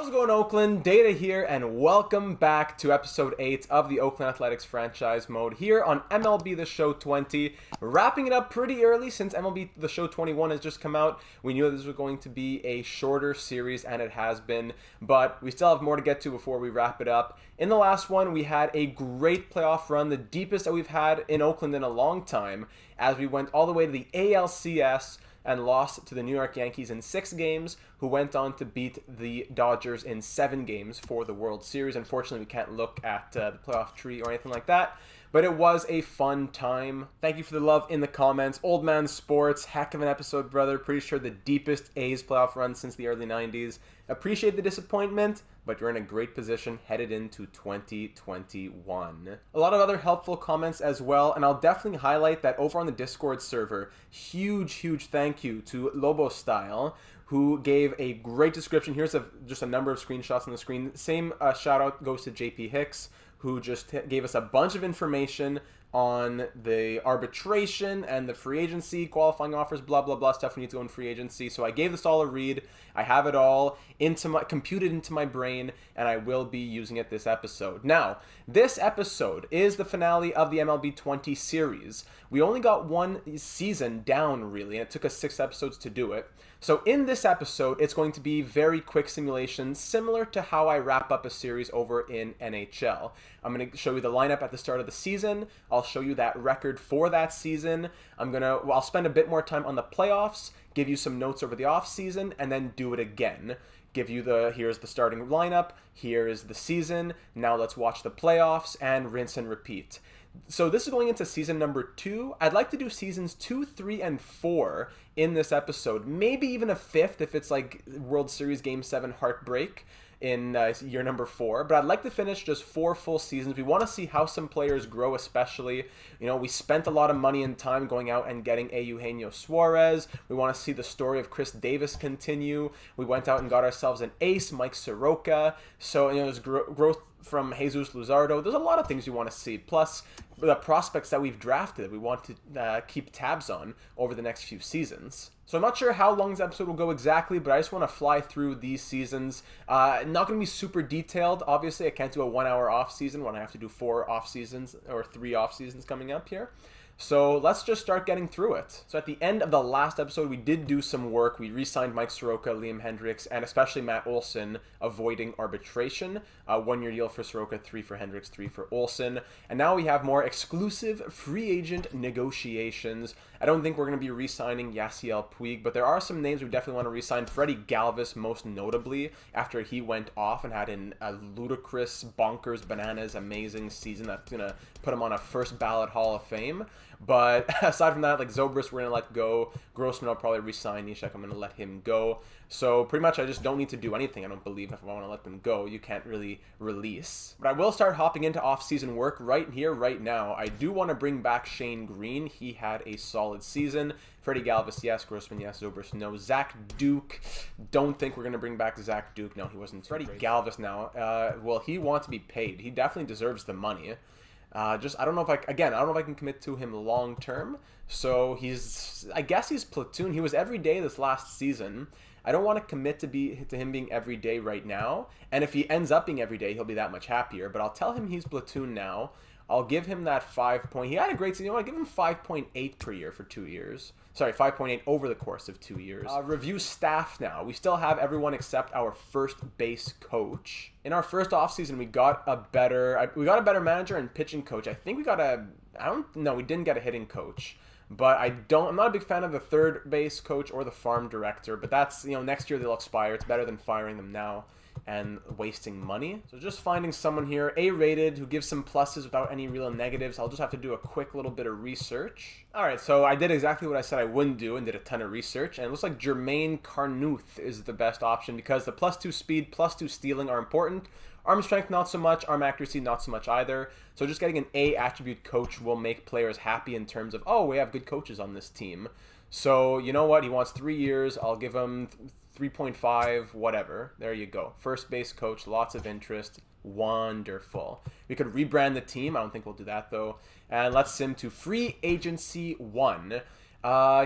How's it going, Oakland? Data here, and welcome back to episode 8 of the Oakland Athletics franchise mode here on MLB The Show 20. Wrapping it up pretty early since MLB The Show 21 has just come out. We knew this was going to be a shorter series, and it has been, but we still have more to get to before we wrap it up. In the last one, we had a great playoff run, the deepest that we've had in Oakland in a long time, as we went all the way to the ALCS and lost to the New York Yankees in 6 games, who went on to beat the Dodgers in 7 games for the World Series. Unfortunately, we can't look at the playoff tree or anything like that, but it was a fun time. Thank you for the love in the comments. Old Man Sports, heck of an episode, brother. Pretty sure the deepest A's playoff run since the early 90s. Appreciate the disappointment, but you're in a great position headed into 2021. A lot of other helpful comments as well, and I'll definitely highlight that over on the Discord server. Huge thank you to Lobo Style, who gave a great description. Here's just a number of screenshots on the screen. Same shout out goes to JP Hicks, who just gave us a bunch of information on the arbitration and the free agency, qualifying offers, blah, blah, blah, stuff we need to go in free agency. So I gave this all a read. I have it all computed into my brain, and I will be using it this episode. Now, this episode is the finale of the MLB 20 series. We only got one season down, really, and it took us 6 episodes to do it. So in this episode, it's going to be very quick simulations, similar to how I wrap up a series over in NHL. I'm going to show you the lineup at the start of the season. I'll show you that record for that season. I'll spend a bit more time on the playoffs, give you some notes over the off season, and then do it again. Give you here's the starting lineup, here is the season, now let's watch the playoffs, and rinse and repeat. So this is going into season number 2. I'd like to do seasons 2, 3, and 4 in this episode. Maybe even a 5th if it's like World Series Game 7 heartbreak in year number 4. But I'd like to finish just 4 full seasons. We want to see how some players grow, especially. You know, we spent a lot of money and time going out and getting a Eugenio Suarez. We want to see the story of Chris Davis continue. We went out and got ourselves an ace, Mike Soroka. So, you know, there's growth from Jesus Luzardo. There's a lot of things you want to see. Plus, the prospects that we've drafted, we want to keep tabs on over the next few seasons. So I'm not sure how long this episode will go exactly, but I just want to fly through these seasons. Not going to be super detailed. Obviously, I can't do a 1-hour off season when I have to do 4 off seasons or 3 off seasons coming up here. So let's just start getting through it. So at the end of the last episode, we did do some work. We re-signed Mike Soroka, Liam Hendricks, and especially Matt Olson, avoiding arbitration. 1-year deal for Soroka, 3 for Hendricks, 3 for Olson. And now we have more exclusive free agent negotiations. I don't think we're going to be re-signing Yasiel Puig, but there are some names we definitely want to re-sign. Freddie Galvez, most notably, after he went off and had a ludicrous, bonkers, bananas, amazing season that's going to put him on a first ballot Hall of Fame. But aside from that, like Zobrist, we're going to let go. Grossman, I'll probably re-sign. Nishek, I'm going to let him go. So pretty much I just don't need to do anything, I don't believe. If I want to let them go, you can't really release. But I will start hopping into off-season work right here, right now. I do want to bring back Shane Green. He had a solid season. Freddie Galvez, yes. Grossman, yes. Zobrist, no. Zach Duke, don't think we're going to bring back Zach Duke. No, he wasn't. Freddie Galvez now, well, he wants to be paid. He definitely deserves the money. I don't know if I can commit to him long term. So I guess he's platoon. He was every day this last season. I don't want to commit to him being every day right now. And if he ends up being every day, he'll be that much happier. But I'll tell him he's platoon now. I'll give him that 5 point. He had a great season. I want to give him 5.8 per year for 2 years. Sorry, 5.8 over the course of 2 years. Review staff now. We still have everyone except our first base coach. In our first offseason, we got a better manager and pitching coach. I think we didn't get a hitting coach. But I'm not a big fan of the third base coach or the farm director. But that's, next year they'll expire. It's better than firing them now and wasting money. So just finding someone here, A-rated, who gives some pluses without any real negatives. I'll just have to do a quick little bit of research. Alright, so I did exactly what I said I wouldn't do and did a ton of research. And it looks like Jermaine Carnuth is the best option because the +2 speed, +2 stealing are important. Arm strength, not so much. Arm accuracy, not so much either. So just getting an A attribute coach will make players happy in terms of, oh, we have good coaches on this team. So, you know what? He wants 3 years. I'll give him 3.5, whatever. There you go. First base coach, lots of interest. Wonderful. We could rebrand the team. I don't think we'll do that, though. And let's sim to free agency 1.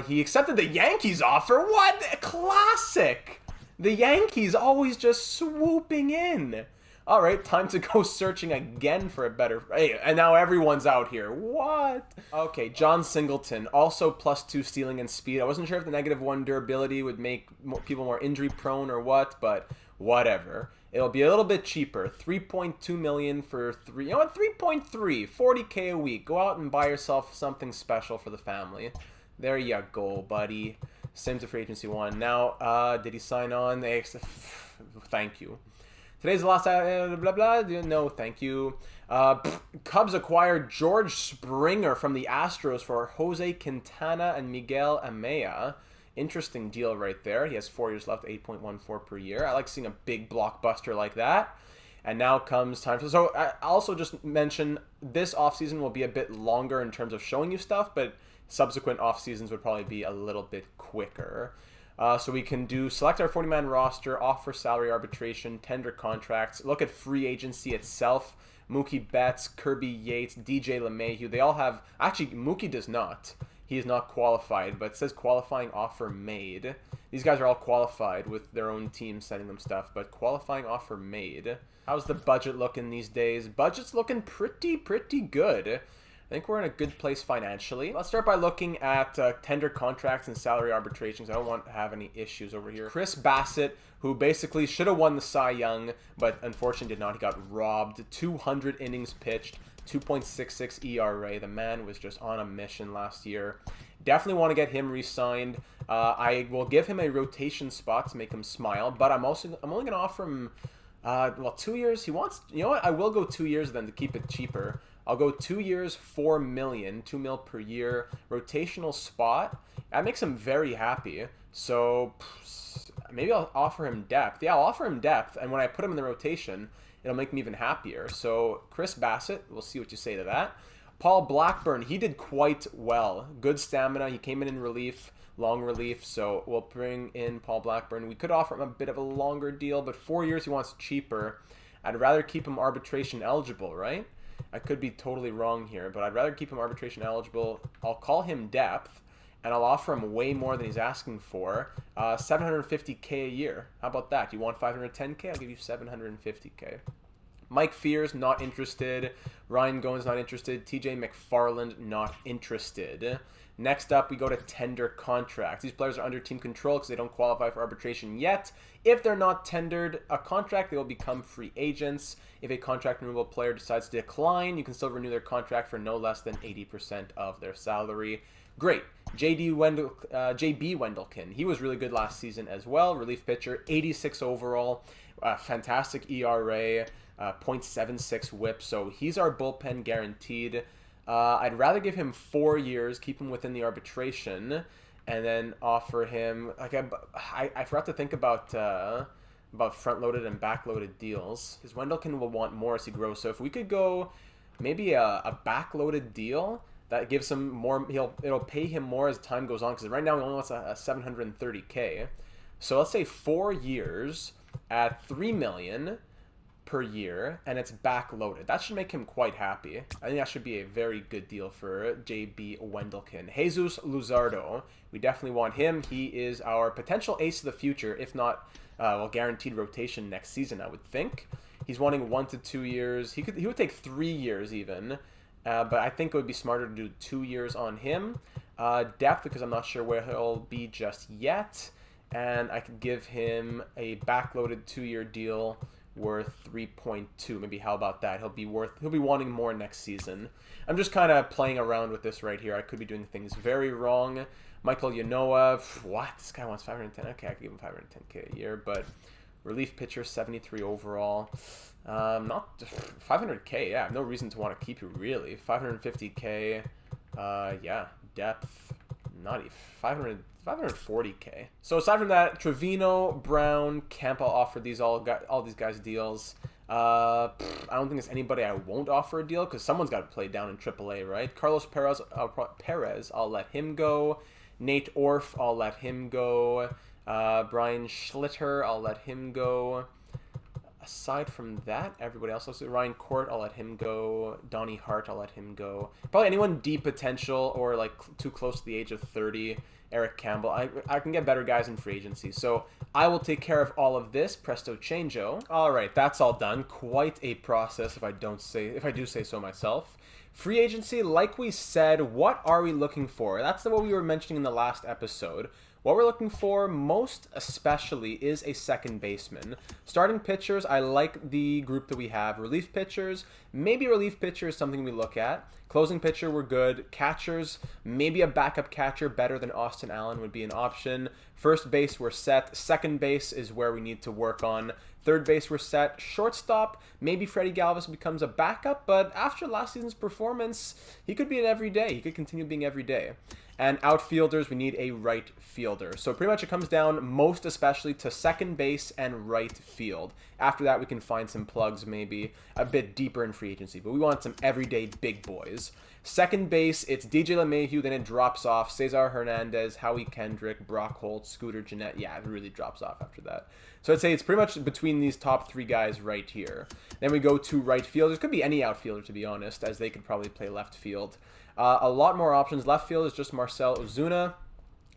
He accepted the Yankees offer. What? Classic. The Yankees always just swooping in. All right, time to go searching again for a better... Hey, and now everyone's out here. What? Okay, John Singleton, also +2 stealing and speed. I wasn't sure if the -1 durability would make people more injury prone or what, but whatever. It'll be a little bit cheaper. 3.2 million for 3... You know what? 3.3. 40K a week. Go out and buy yourself something special for the family. There you go, buddy. Same to free agency 1. Now, did he sign on? Thank you. Today's the last... blah, blah. No, thank you. Cubs acquired George Springer from the Astros for Jose Quintana and Miguel Amaya. Interesting deal right there. He has 4 years left, 8.14 per year. I like seeing a big blockbuster like that. And now comes time for... So I also just mention this offseason will be a bit longer in terms of showing you stuff, but subsequent off seasons would probably be a little bit quicker. So we can do select our 40-man roster, offer salary arbitration, tender contracts, look at free agency itself. Mookie Betts, Kirby Yates, DJ LeMahieu, they all have... Actually, Mookie does not. He is not qualified, but it says qualifying offer made. These guys are all qualified with their own team sending them stuff, but qualifying offer made. How's the budget looking these days? Budget's looking pretty good. I think we're in a good place financially. Let's start by looking at tender contracts and salary arbitrations. I don't want to have any issues over here. Chris Bassett, who basically should have won the Cy Young, but unfortunately did not. He got robbed. 200 innings pitched, 2.66 ERA. The man was just on a mission last year. Definitely want to get him re-signed. I will give him a rotation spot to make him smile, but I'm only going to offer him, 2 years. He wants, you know what? I will go 2 years then to keep it cheaper. I'll go 2 years, 4 million, 2 mil per year, rotational spot. That makes him very happy. So maybe I'll offer him depth. Yeah, I'll offer him depth, and when I put him in the rotation, it'll make me even happier. So Chris Bassett, we'll see what you say to that. Paul Blackburn, he did quite well. Good stamina. He came in relief, long relief. So we'll bring in Paul Blackburn. We could offer him a bit of a longer deal, but 4 years he wants cheaper. I'd rather keep him arbitration eligible, right? I could be totally wrong here, but I'd rather keep him arbitration eligible. I'll call him depth, and I'll offer him way more than he's asking for. 750K a year. How about that? You want 510K? I'll give you 750K. Mike Fears, not interested. Ryan Goins, not interested. TJ McFarland, not interested. Next up, we go to tender contracts. These players are under team control because they don't qualify for arbitration yet. If they're not tendered a contract, they will become free agents. If a contract renewable player decides to decline, you can still renew their contract for no less than 80% of their salary. Great. JB Wendelken. He was really good last season as well. Relief pitcher, 86 overall. Fantastic ERA, 0.76 whip. So he's our bullpen guaranteed. I'd rather give him 4 years, keep him within the arbitration, and then offer him... Like I forgot to think about front-loaded and back-loaded deals. Because Wendelken will want more as he grows. So if we could go maybe a back-loaded deal, that gives him more... It'll pay him more as time goes on. Because right now he only wants a 730K. So let's say 4 years at $3 million per year, and it's back-loaded. That should make him quite happy. I think that should be a very good deal for JB Wendelken. Jesus Luzardo, we definitely want him. He is our potential ace of the future, if not, guaranteed rotation next season, I would think. He's wanting 1 to 2 years. He would take 3 years even, but I think it would be smarter to do 2 years on him. Depth, because I'm not sure where he'll be just yet, and I could give him a back-loaded 2-year deal worth 3.2. Maybe how about that? He'll be wanting more next season. I'm just kind of playing around with this right here. I could be doing things very wrong. Michael Yanoa, what? This guy wants 510. Okay, I could give him 510K a year, but relief pitcher, 73 overall. Not 500K. Yeah, I have no reason to want to keep you really. 550K. Yeah, depth. Not even 540K. So aside from that, Trevino, Brown, Camp, I'll offer all these guys deals. I don't think there's anybody I won't offer a deal because someone's got to play down in AAA, right? Carlos Perez, I'll let him go. Nate Orf, I'll let him go. Brian Schlitter, I'll let him go. Aside from that, everybody else. Ryan Court, I'll let him go. Donnie Hart, I'll let him go. Probably anyone deep potential or like too close to the age of 30 Eric Campbell. I can get better guys in free agency. So I will take care of all of this. Presto changeo. All right, that's all done. Quite a process if I do say so myself. Free agency, like we said, what are we looking for? That's what we were mentioning in the last episode. What we're looking for most especially is a second baseman. Starting pitchers, I like the group that we have. Relief pitchers, maybe relief pitcher is something we look at. Closing pitcher, we're good. Catchers, maybe a backup catcher better than Austin Allen would be an option. First base, we're set. Second base is where we need to work on. Third base, we're set. Shortstop, maybe Freddie Galvez becomes a backup, but after last season's performance, he could be an everyday. He could continue being everyday. And outfielders, we need a right fielder. So pretty much it comes down most especially to second base and right field. After that, we can find some plugs maybe a bit deeper in free agency, but we want some everyday big boys. Second base, it's DJ LeMahieu, then it drops off. Cesar Hernandez, Howie Kendrick, Brock Holt, Scooter Gennett. Yeah, it really drops off after that. So I'd say it's pretty much between these top three guys right here. Then we go to right fielders. Could be any outfielder, to be honest, as they could probably play left field. A lot more options. Left field is just Marcell Ozuna.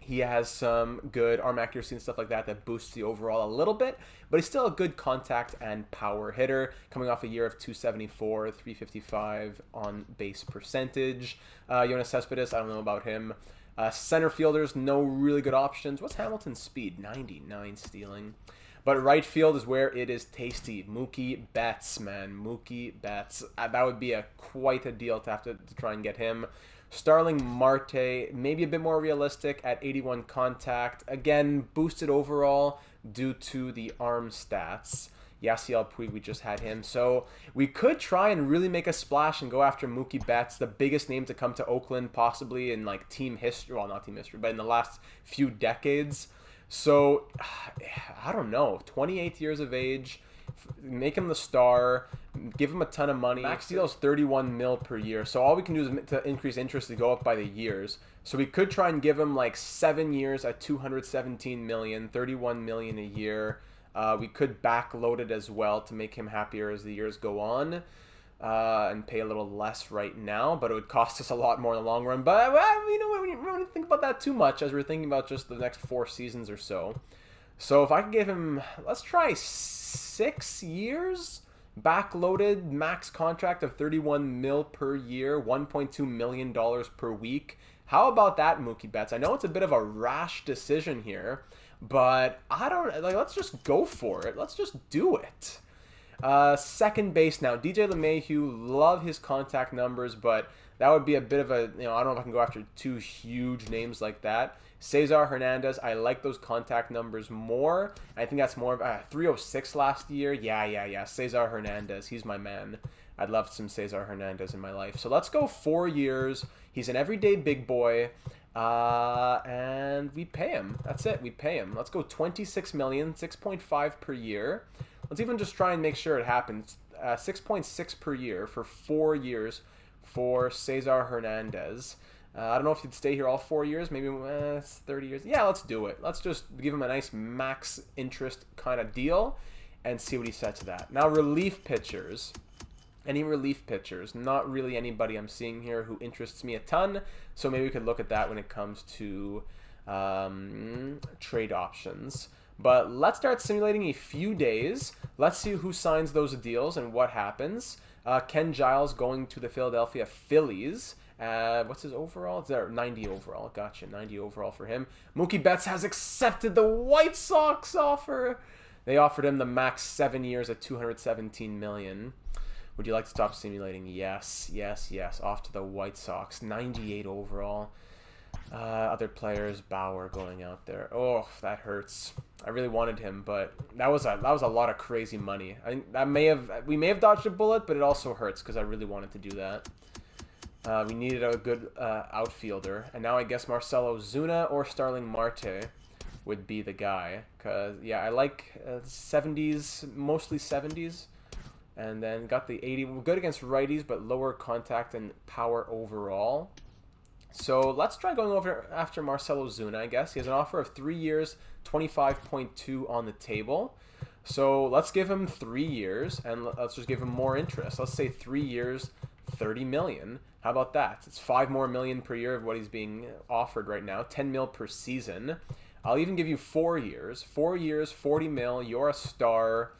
He has some good arm accuracy and stuff like that that boosts the overall a little bit, but he's still a good contact and power hitter, coming off a year of 274, 355 on base percentage. Jonas Cespedes, I don't know about him. Center fielders, no really good options. What's Hamilton's speed? 99 stealing. But right field is where it is tasty. Mookie Betts, man. Mookie Betts. That would be quite a deal to have to try and get him. Starling Marte, maybe a bit more realistic at 81 contact. Again, boosted overall due to the arm stats. Yasiel Puig, we just had him. So we could try and really make a splash and go after Mookie Betts, the biggest name to come to Oakland possibly in like team history. Well, not team history, but in the last few decades. So, I don't know, 28 years of age, make him the star, give him a ton of money. Max deal is 31 mil per year, so all we can do is to increase interest to go up by the years. So we could try and give him like 7 years at 217 million, 31 million a year. We could backload it as well to make him happier as the years go on. And pay a little less right now, but it would cost us a lot more in the long run. But you know, we don't think about that too much as we're thinking about just the next 4 seasons or so. So if I could give him, let's try 6 years, backloaded max contract of 31 mil per year, $1.2 million per week. How about that, Mookie Betts? I know it's a bit of a rash decision here, but let's just go for it. Let's just do it. Second base now. DJ LeMahieu, love his contact numbers, but that would be a bit of a, I don't know if I can go after 2 huge names like that. Cesar Hernandez, I like those contact numbers more. I think that's more of 306 last year. Yeah. Cesar Hernandez, he's my man. I'd love some Cesar Hernandez in my life. So let's go 4 years. He's an everyday big boy. And we pay him. That's it. We pay him. Let's go 26 million, 6.5 per year. Let's even just try and make sure it happens. 6.6 per year for 4 years for Cesar Hernandez. I don't know if he'd stay here all 4 years. Maybe 30 years. Yeah, let's do it. Let's just give him a nice max interest kind of deal and see what he says to that. Now, relief pitchers. Any relief pitchers? Not really anybody I'm seeing here who interests me a ton. So maybe we could look at that when it comes to trade options. But let's start simulating a few days. Let's see who signs those deals and what happens. Ken Giles going to the Philadelphia Phillies. What's his overall? It's there, 90 overall. Gotcha, 90 overall for him. Mookie Betts has accepted the White Sox offer. They offered him the max 7 years at $217 million. Would you like to stop simulating? Yes. Off to the White Sox. 98 overall. Other players, Bauer going out there. Oh, that hurts. I really wanted him, but that was a lot of crazy money. I think we may have dodged a bullet, but it also hurts because I really wanted to do that. We needed a good outfielder, and now I guess Marcell Ozuna or Starling Marte would be the guy. Cause yeah, I like 70s, mostly 70s. And then got the 80. We're good against righties, but lower contact and power overall. So let's try going over after Marcell Ozuna, I guess. He has an offer of 3 years, 25.2 on the table. So let's give him 3 years, and let's just give him more interest. Let's say 3 years, $30 million. How about that? It's $5 more per year of what he's being offered right now. $10 mil per season. I'll even give you 4 years. 4 years, $40 mil. You're a star.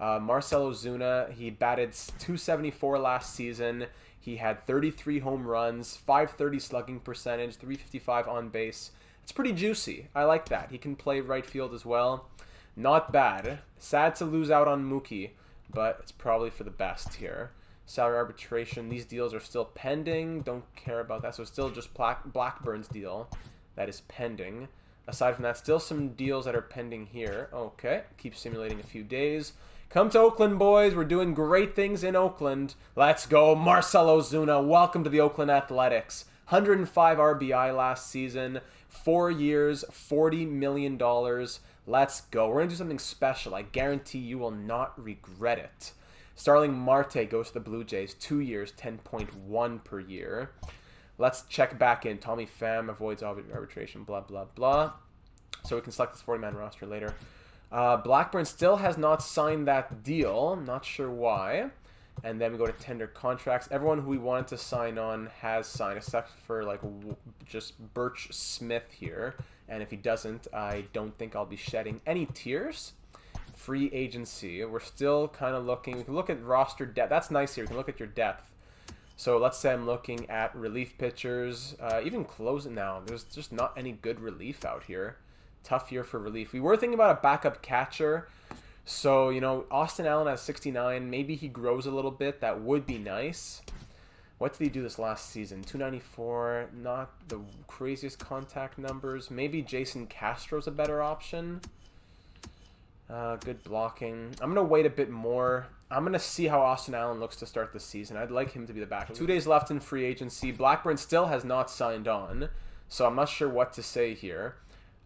Marcell Ozuna, he batted .274 last season. He had 33 home runs, .530 slugging percentage, .355 on base. It's pretty juicy. I like that. He can play right field as well. Not bad. Sad to lose out on Mookie, but it's probably for the best here. Salary arbitration. These deals are still pending. Don't care about that. So it's still just Blackburn's deal that is pending. Aside from that, still some deals that are pending here. Okay. Keep simulating a few days. Come to Oakland, boys. We're doing great things in Oakland. Let's go. Marcell Ozuna, welcome to the Oakland Athletics. 105 RBI last season. 4 years, $40 million. Let's go. We're going to do something special. I guarantee you will not regret it. Starling Marte goes to the Blue Jays. 2 years, 10.1 per year. Let's check back in. Tommy Pham avoids arbitration, blah, blah, blah. So we can select this 40-man roster later. Blackburn still has not signed that deal. Not sure why. And then we go to tender contracts. Everyone who we wanted to sign on has signed, except for like just Birch Smith here. And if he doesn't, I don't think I'll be shedding any tears. Free agency. We're still kind of looking. We can look at roster depth. That's nice here. We can look at your depth. So let's say I'm looking at relief pitchers. Even closing now. There's just not any good relief out here. Tough year for relief. We were thinking about a backup catcher. So, you know, Austin Allen has 69. Maybe he grows a little bit. That would be nice. What did he do this last season? 294. Not the craziest contact numbers. Maybe Jason Castro's a better option. Good blocking. I'm going to wait a bit more. I'm going to see how Austin Allen looks to start the season. I'd like him to be the backup. 2 days left in free agency. Blackburn still has not signed on. So I'm not sure what to say here.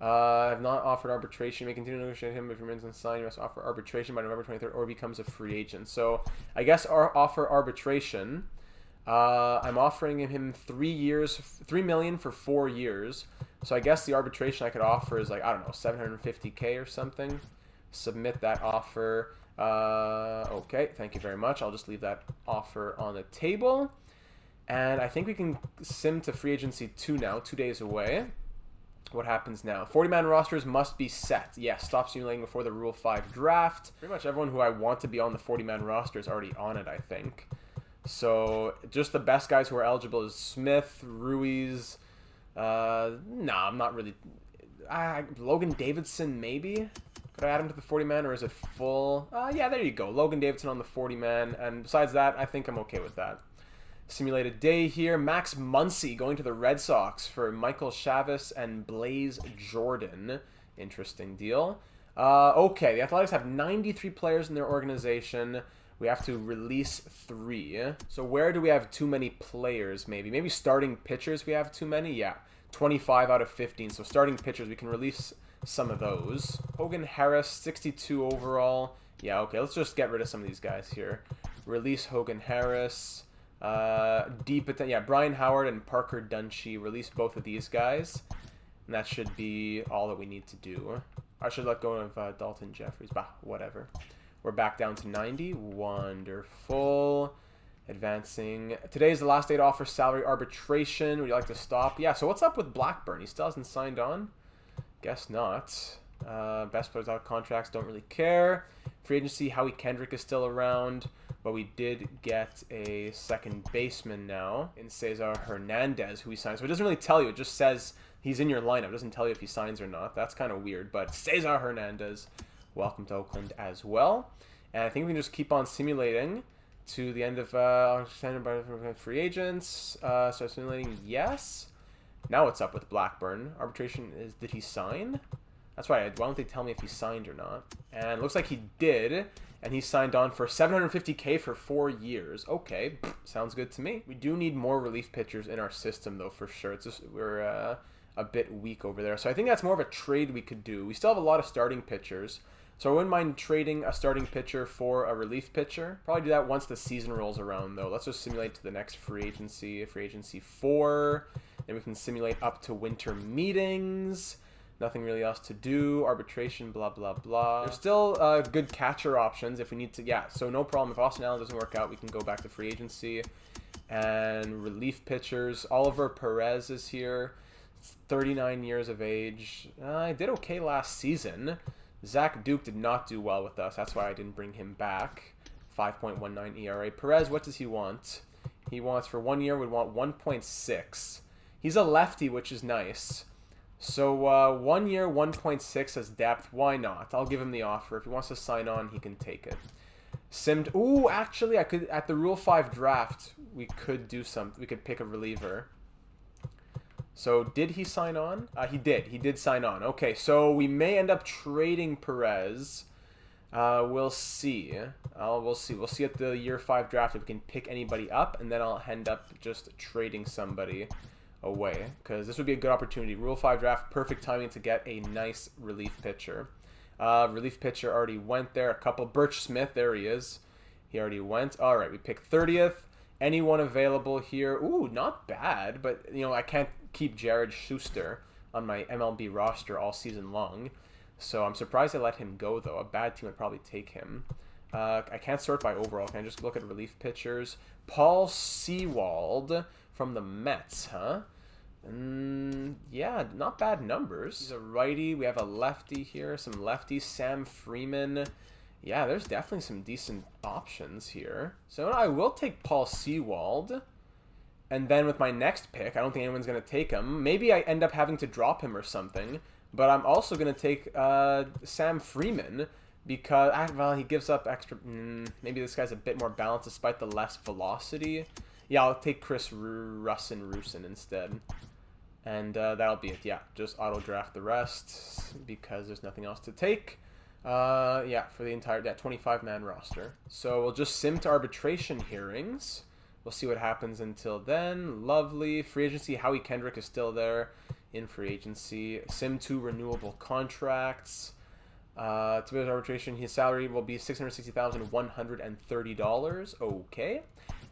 I've not offered arbitration. You may continue to negotiate him if he remains unsigned. You must offer arbitration by November 23rd or becomes a free agent. So I guess our offer arbitration. I'm offering him 3 years, $3 million for 4 years. So I guess the arbitration I could offer is like, I don't know, $750K or something. Submit that offer. Okay, thank you very much. I'll just leave that offer on the table. And I think we can sim to free agency 2 now, 2 days away. What happens now? 40-man rosters must be set. Yes, stop simulating before the Rule 5 draft. Pretty much everyone who I want to be on the 40-man roster is already on it, I think. So just the best guys who are eligible is Smith, Ruiz. Nah, I'm not really... Logan Davidson, maybe? Could I add him to the 40-man, or is it full? Yeah, there you go. Logan Davidson on the 40-man. And besides that, I think I'm okay with that. Simulated day here. Max Muncy going to the Red Sox for Michael Chavis and Blaze Jordan. Interesting deal. Okay, the Athletics have 93 players in their organization. We have to release 3. So where do we have too many players, maybe? Maybe starting pitchers we have too many? Yeah, 25 out of 15. So starting pitchers, we can release some of those. Hogan Harris, 62 overall. Yeah, okay, let's just get rid of some of these guys here. Release Hogan Harris. Brian Howard and Parker Dunshee. Release both of these guys. And that should be all that we need to do. I should let go of Dalton Jeffries. Bah, whatever. We're back down to 90. Wonderful. Advancing. Today is the last day to offer salary arbitration. Would you like to stop? Yeah, so what's up with Blackburn? He still hasn't signed on? Guess not. Best players out of contracts, don't really care. Free agency, Howie Kendrick is still around. But we did get a second baseman now in Cesar Hernandez, who he signed. So it doesn't really tell you. It just says he's in your lineup. It doesn't tell you if he signs or not. That's kind of weird. But Cesar Hernandez, welcome to Oakland as well. And I think we can just keep on simulating to the end of free agents. Start simulating, yes. Now what's up with Blackburn? Arbitration is, did he sign? That's right. Why don't they tell me if he signed or not? And it looks like he did. And he signed on for $750K for 4 years. Okay, sounds good to me. We do need more relief pitchers in our system, though, for sure. It's just we're a bit weak over there. So I think that's more of a trade we could do. We still have a lot of starting pitchers. So I wouldn't mind trading a starting pitcher for a relief pitcher. Probably do that once the season rolls around, though. Let's just simulate to the next free agency 4. Then we can simulate up to winter meetings. Nothing really else to do. Arbitration, blah, blah, blah. There's still good catcher options if we need to. Yeah, so no problem. If Austin Allen doesn't work out, we can go back to free agency. And relief pitchers, Oliver Perez is here, 39 years of age. I did okay last season. Zach Duke did not do well with us. That's why I didn't bring him back. 5.19 ERA. Perez, what does he want? He wants, for 1 year, would want 1.6. He's a lefty, which is nice. So 1 year, 1.6 as depth. Why not? I'll give him the offer. If he wants to sign on, he can take it. Simmed. Ooh, actually, I could, at the Rule 5 draft, we could do something. We could pick a reliever. So did he sign on? He did. He did sign on. Okay, so we may end up trading Perez. We'll see. We'll see. We'll see at the year 5 draft if we can pick anybody up, and then I'll end up just trading somebody away, because this would be a good opportunity. Rule 5 draft, perfect timing to get a nice relief pitcher. Relief pitcher already went there. A couple. Birch Smith, there he is. He already went. All right, we picked 30th. Anyone available here? Ooh, not bad, but you know I can't keep Jared Schuster on my MLB roster all season long. So I'm surprised I let him go, though. A bad team would probably take him. I can't sort by overall. Can I just look at relief pitchers? Paul Sewald from the Mets, huh? Yeah, not bad numbers. He's a righty. We have a lefty here. Some lefties. Sam Freeman. Yeah, there's definitely some decent options here. So I will take Paul Sewald. And then with my next pick, I don't think anyone's going to take him. Maybe I end up having to drop him or something. But I'm also going to take Sam Freeman because, well, he gives up extra. Maybe this guy's a bit more balanced despite the less velocity. Yeah, I'll take Chris Rusin instead. And that'll be it. Yeah, just auto-draft the rest because there's nothing else to take. Yeah, for the entire 25-man roster. So we'll just sim to arbitration hearings. We'll see what happens until then. Lovely. Free agency, Howie Kendrick is still there in free agency. Sim 2 renewable contracts. To be arbitration, his salary will be $660,130. Okay.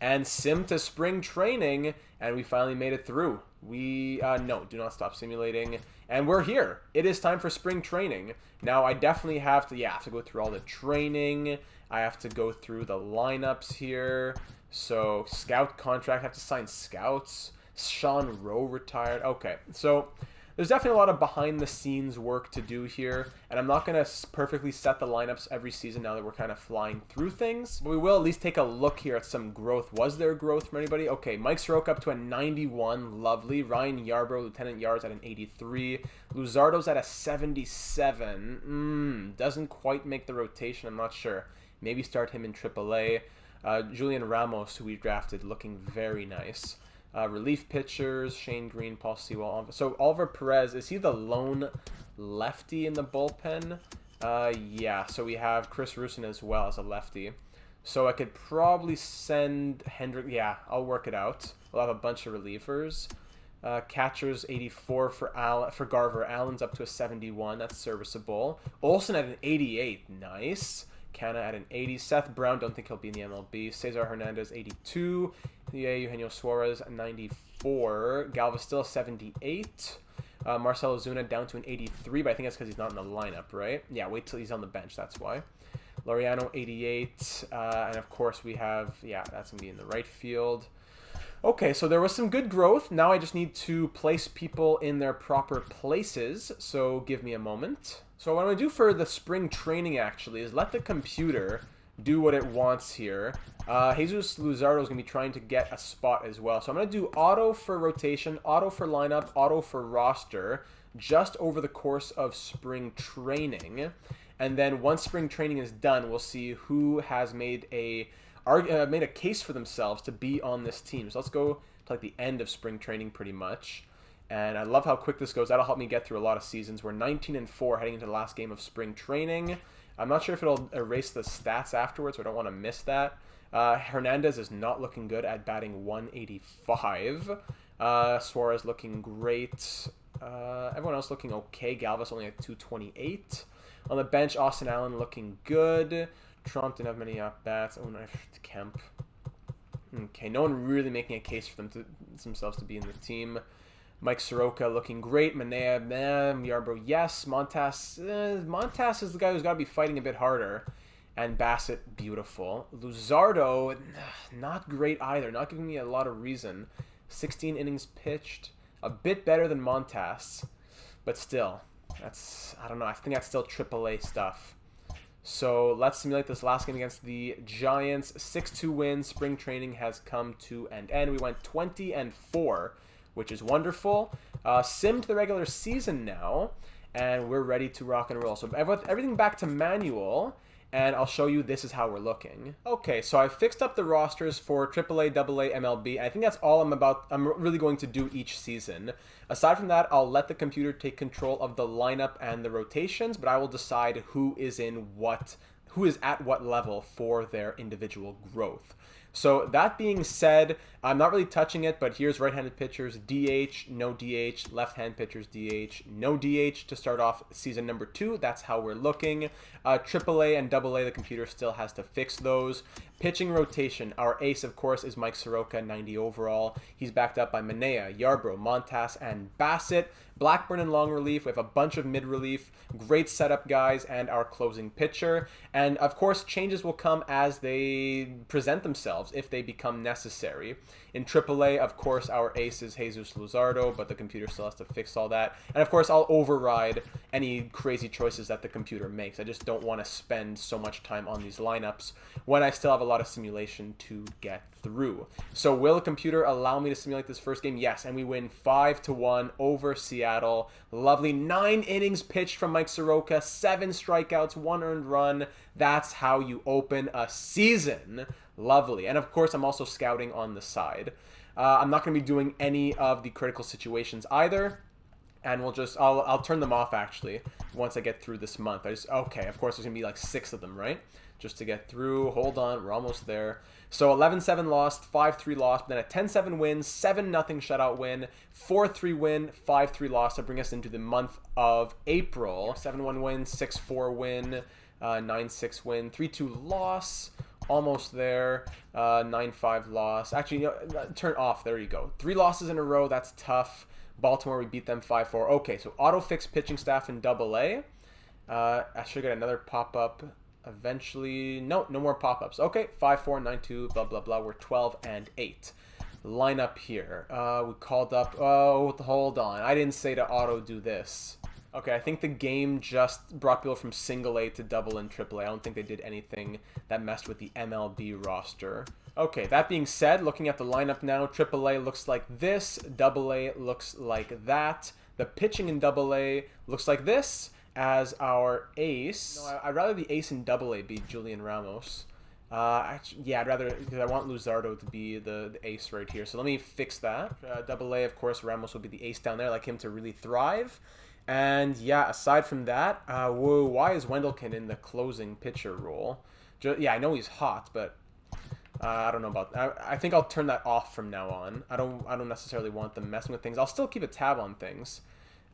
And sim to spring training, and we finally made it through. No, do not stop simulating. And we're here. It is time for spring training. Now, I definitely have to go through all the training. I have to go through the lineups here. So, scout contract, I have to sign scouts. Sean Rowe retired. Okay, so there's definitely a lot of behind-the-scenes work to do here, and I'm not going to perfectly set the lineups every season now that we're kind of flying through things, but we will at least take a look here at some growth. Was there growth from anybody? Okay, Mike Soroka up to a 91, lovely. Ryan Yarbrough, Lieutenant Yards at an 83. Luzardo's at a 77. Doesn't quite make the rotation, I'm not sure. Maybe start him in AAA. Julian Ramos, who we drafted, looking very nice. Relief pitchers, Shane Green, Paul Sewell. So Oliver Perez, is he the lone lefty in the bullpen? Yeah, so we have Chris Rusin as well as a lefty. So I could probably send Hendricks. Yeah, I'll work it out. We'll have a bunch of relievers. Catchers, 84 for Garver. Allen's up to a 71. That's serviceable. Olsen at an 88. Nice. Canna at an 80. Seth Brown, don't think he'll be in the MLB. Cesar Hernandez, 82. Yeah, Eugenio Suarez, 94. Galvez still 78. Marcelo Zuna down to an 83, but I think that's because he's not in the lineup, right? Yeah, wait till he's on the bench, that's why. Laureano, 88. And of course we have, yeah, that's going to be in the right field. Okay, so there was some good growth. Now I just need to place people in their proper places, so give me a moment. So what I'm going to do for the spring training, actually, is let the computer do what it wants here. Jesus Luzardo is going to be trying to get a spot as well. So I'm going to do auto for rotation, auto for lineup, auto for roster, just over the course of spring training. And then once spring training is done, we'll see who has made a case for themselves to be on this team. So let's go to like the end of spring training pretty much. And I love how quick this goes. That'll help me get through a lot of seasons. We're 19-4 heading into the last game of spring training. I'm not sure if it'll erase the stats afterwards, so I don't want to miss that. Hernandez is not looking good at batting 185. Suarez looking great. Everyone else looking okay. Galvez only at 228. On the bench, Austin Allen looking good. Trump didn't have many at-bats. Oh, nice. Kemp. Okay, no one really making a case for themselves to be in the team. Mike Soroka looking great. Manea, Yarbrough, yes. Montas is the guy who's got to be fighting a bit harder. And Bassett, beautiful. Luzardo, not great either. Not giving me a lot of reason. 16 innings pitched. A bit better than Montas. But still, I don't know. I think that's still AAA stuff. So let's simulate this last game against the Giants. 6-2 win. Spring training has come to an end. We went 20-4, which is wonderful. Simmed the regular season now. And we're ready to rock and roll. So everything back to manual. And I'll show you this is how we're looking. Okay, so I've fixed up the rosters for AAA, AA, MLB. I think that's all I'm really going to do each season. Aside from that, I'll let the computer take control of the lineup and the rotations, but I will decide who is at what level for their individual growth. So that being said, I'm not really touching it, but here's right-handed pitchers, DH, no DH, left-hand pitchers, DH, no DH to start off season number 2. That's how we're looking. AAA and AA, the computer still has to fix those. Pitching rotation, our ace, of course, is Mike Soroka, 90 overall. He's backed up by Manea, Yarbrough, Montas, and Bassett. Blackburn in long relief. We have a bunch of mid relief, great setup guys, and our closing pitcher. And of course, changes will come as they present themselves if they become necessary. In AAA, of course, our ace is Jesus Luzardo, but the computer still has to fix all that. And of course, I'll override any crazy choices that the computer makes. I just don't want to spend so much time on these lineups when I still have a lot of simulation to get through. So will the computer allow me to simulate this first game? Yes, and we win 5-1 over Seattle. Lovely 9 innings pitched from Mike Soroka, 7 strikeouts, 1 earned run. That's how you open a season. Lovely. And of course, I'm also scouting on the side. I'm not going to be doing any of the critical situations either. And I'll turn them off actually once I get through this month. Okay, of course there's going to be like 6 of them, right? Just to get through. Hold on, we're almost there. So 11-7 lost, 5-3 lost, then a 10-7 win, 7-0 shutout win, 4-3 win, 5-3 loss to bring us into the month of April. 7-1 win, 6-4 win, 9-6 win, 3-2 loss. Almost there. 9-5 loss. Actually, turn off. There you go. 3 losses in a row. That's tough. Baltimore, we beat them 5-4. Okay, so auto-fix pitching staff in AA. I should get another pop-up eventually. No more pop-ups. Okay, 5-4, 9-2, blah, blah, blah. We're 12-8. Lineup here. We called up... Oh, hold on. I didn't say to auto do this. Okay, I think the game just brought people from single A to double and triple A. I don't think they did anything that messed with the MLB roster. Okay, that being said, looking at the lineup now, triple A looks like this, double A looks like that. The pitching in double A looks like this as our ace. No, I'd rather the ace in double A be Julian Ramos. Actually, yeah, I'd rather, because I want Luzardo to be the ace right here. So let me fix that. Double A, of course, Ramos will be the ace down there. I like him to really thrive. And yeah, aside from that, whoa, why is Wendelken in the closing pitcher role? Yeah, I know he's hot, but I don't know about that. I think I'll turn that off from now on. I don't necessarily want them messing with things. I'll still keep a tab on things.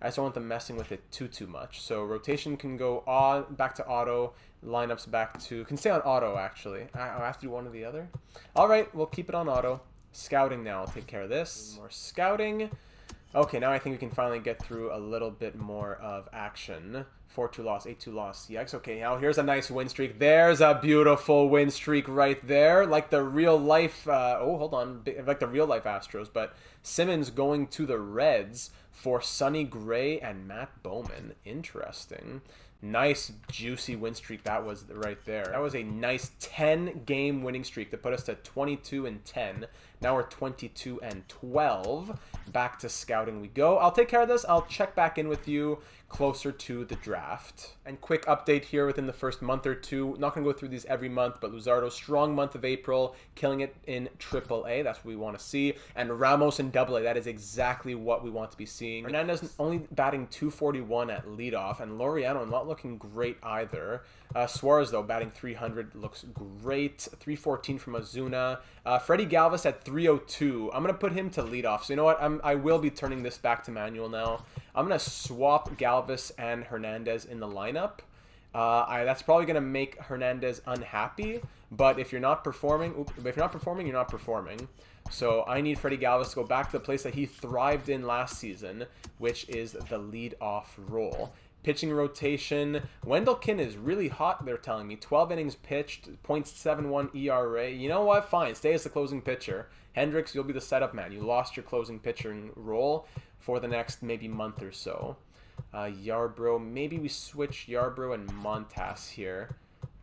I just don't want them messing with it too much. So rotation can go on back to auto, lineups back to can stay on auto actually. I have to do one or the other. All right, we'll keep it on auto. Scouting now. I'll take care of this. More scouting. Okay, now I think we can finally get through a little bit more of action. 4-2 loss, 8-2 loss. Yikes. Okay, now here's a nice win streak. There's a beautiful win streak right there. Like the real life, hold on. Like the real life Astros. But Simmons going to the Reds for Sonny Gray and Matt Bowman. Interesting. Nice, juicy win streak that was right there. That was a nice 10-game winning streak that put us to 22-10. Now we're 22-12. Back to scouting we go. I'll take care of this. I'll check back in with you closer to the draft. And quick update here within the first month or two. Not going to go through these every month, but Luzardo, strong month of April, killing it in AAA. That's what we want to see. And Ramos in AA. That is exactly what we want to be seeing. Hernandez only batting 241 at leadoff, and Laureano not looking great either. Suarez, though, batting 300 looks great. 314 from Ozuna. Freddie Galvez at 302. I'm going to put him to leadoff. So you know what? I will be turning this back to manual now. I'm going to swap Galvez and Hernandez in the lineup. That's probably going to make Hernandez unhappy. But if you're not performing, you're not performing. So I need Freddie Galvez to go back to the place that he thrived in last season, which is the leadoff role. Pitching rotation. Wendelken is really hot, they're telling me. 12 innings pitched, .71 ERA. You know what? Fine. Stay as the closing pitcher. Hendricks, you'll be the setup man. You lost your closing pitching role for the next maybe month or so. Yarbrough. Maybe we switch Yarbrough and Montas here.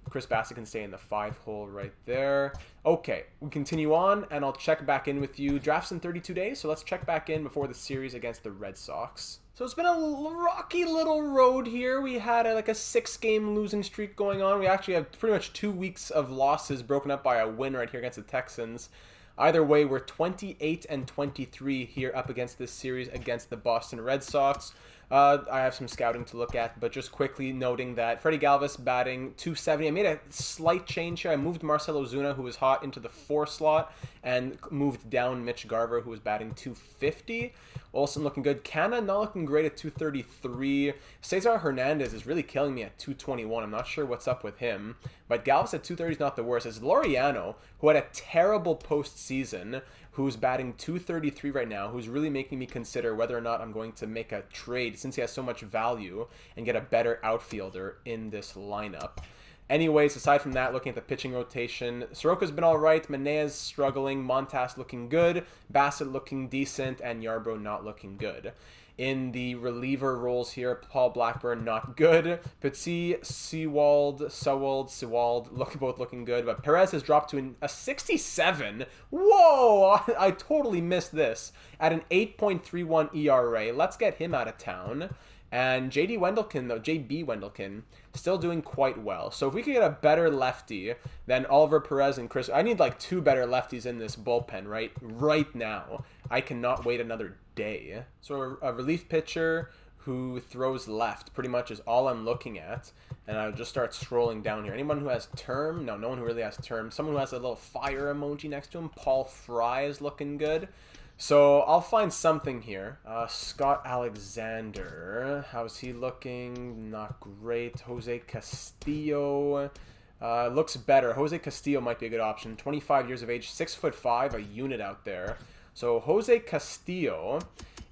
Chris Bassett can stay in the 5-hole right there. Okay, we continue on, and I'll check back in with you. Draft's in 32 days, so let's check back in before the series against the Red Sox. So it's been a rocky little road here. We had like a 6-game losing streak going on. We actually have pretty much 2 weeks of losses broken up by a win right here against the Texans. Either way, we're 28-23 here up against this series against the Boston Red Sox. I have some scouting to look at, but just quickly noting that Freddie Galvez batting .270. I made a slight change here. I moved Marcell Ozuna, who was hot, into the 4 slot, and moved down Mitch Garver, who was batting .250. Olsen looking good. Canna not looking great at .233. Cesar Hernandez is really killing me at .221. I'm not sure what's up with him, but Galvez at .230 is not the worst. It's Laureano, who had a terrible postseason, who's batting .233 right now, who's really making me consider whether or not I'm going to make a trade since he has so much value and get a better outfielder in this lineup. Anyways, aside from that, looking at the pitching rotation, Soroka's been all right, Martinez struggling, Montas looking good, Bassett looking decent, and Yarbrough not looking good. In the reliever roles here, Paul Blackburn not good. Petit, Sewald, both looking good. But Perez has dropped to a 67. Whoa! I totally missed this. At an 8.31 ERA. Let's get him out of town. And JB Wendelken, still doing quite well. So if we could get a better lefty than Oliver Perez and Chris... I need like 2 better lefties in this bullpen right now. I cannot wait another day. So a relief pitcher who throws left pretty much is all I'm looking at. And I'll just start scrolling down here. Anyone who has term? No one who really has term. Someone who has a little fire emoji next to him. Paul Fry is looking good. So I'll find something here. Scott Alexander, how's he looking? Not great. Jose Castillo looks better. Jose Castillo might be a good option. 25 years of age, 6'5", a unit out there. So Jose Castillo,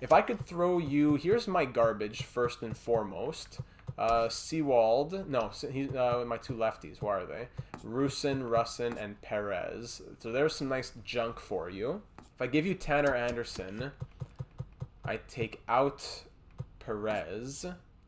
if I could throw you, here's my garbage first and foremost. Sewald, no, he's my 2 lefties. Where are they? Russin, and Perez. So there's some nice junk for you. If I give you Tanner Anderson, I take out Perez.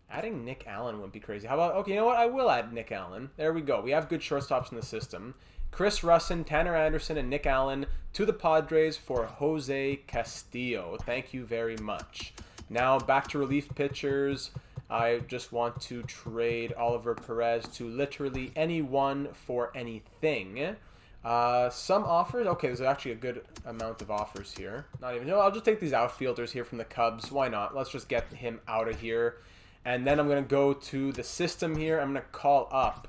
Adding Nick Allen wouldn't be crazy. How about, okay, you know what? I will add Nick Allen. There we go. We have good shortstops in the system. Chris Russin, Tanner Anderson, and Nick Allen to the Padres for Jose Castillo. Thank you very much. Now back to relief pitchers. I just want to trade Oliver Perez to literally anyone for anything. Some offers. Okay, there's actually a good amount of offers here. Not even. No, I'll just take these outfielders here from the Cubs. Why not? Let's just get him out of here. And then I'm going to go to the system here. I'm going to call up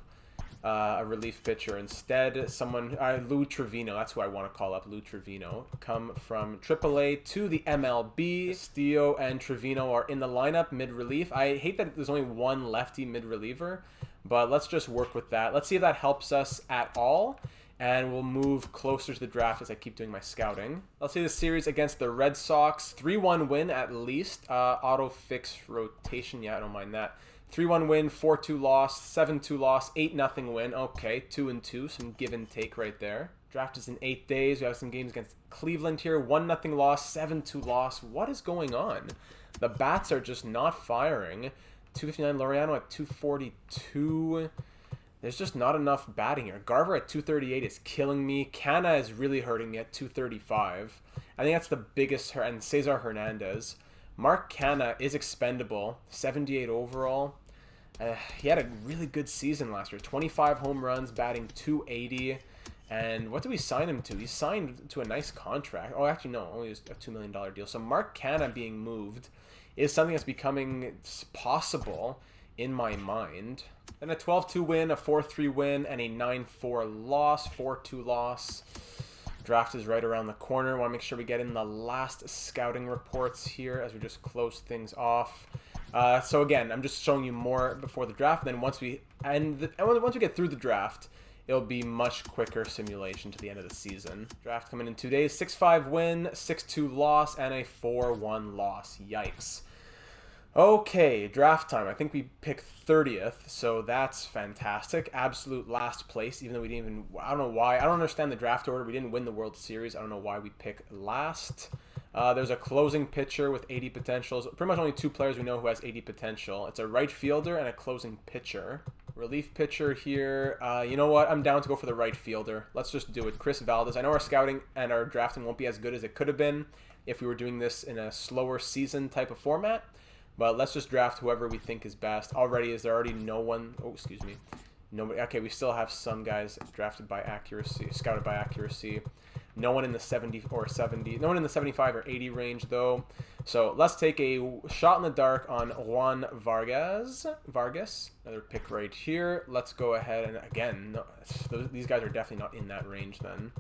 a relief pitcher instead. Someone, Lou Trevino. That's who I want to call up, Lou Trevino. Come from AAA to the MLB. Castillo and Trevino are in the lineup mid-relief. I hate that there's only one lefty mid-reliever, but let's just work with that. Let's see if that helps us at all. And we'll move closer to the draft as I keep doing my scouting. Let's see the series against the Red Sox. 3-1 win at least. Auto-fix rotation. Yeah, I don't mind that. 3-1 win, 4-2 loss, 7-2 loss, 8-0 win. Okay, 2-2. Some give and take right there. Draft is in 8 days. We have some games against Cleveland here. 1-0 loss, 7-2 loss. What is going on? The bats are just not firing. 259 Laureano at 242. There's just not enough batting here. Garver at 238 is killing me. Canna is really hurting me at 235. I think that's the biggest hurt. And Cesar Hernandez. Mark Canna is expendable. 78 overall. He had a really good season last year. 25 home runs, batting 280. And what did we sign him to? He signed to a nice contract. Oh, actually, no. Only a $2 million deal. So Mark Canna being moved is something that's becoming possible in my mind. And a 12-2 win, a 4-3 win, and a 9-4 loss, 4-2 loss. Draft is right around the corner. Want to make sure we get in the last scouting reports here as we just close things off. So again, I'm just showing you more before the draft. Then once we get through the draft, it'll be much quicker simulation to the end of the season. Draft coming in 2 days. 6-5 win, 6-2 loss, and a 4-1 loss. Yikes. Okay, draft time. I think we picked 30th, so that's fantastic. Absolute last place, even though we didn't even... I don't know why. I don't understand the draft order. We didn't win the World Series. I don't know why we pick last. There's a closing pitcher with 80 potentials. Pretty much only two players we know who has 80 potential. It's a right fielder and a closing pitcher. Relief pitcher here. You know what? I'm down to go for the right fielder. Let's just do it. Chris Valdez. I know our scouting and our drafting won't be as good as it could have been if we were doing this in a slower season type of format. But let's just draft whoever we think is best. Is there already no one? Oh, excuse me. Nobody. Okay, we still have some guys drafted by accuracy, scouted by accuracy. No one in the 70 or 70. No one in the 75 or 80 range, though. So let's take a shot in the dark on Juan Vargas. Another pick right here. Let's go ahead and, again, no, these guys are definitely not in that range then.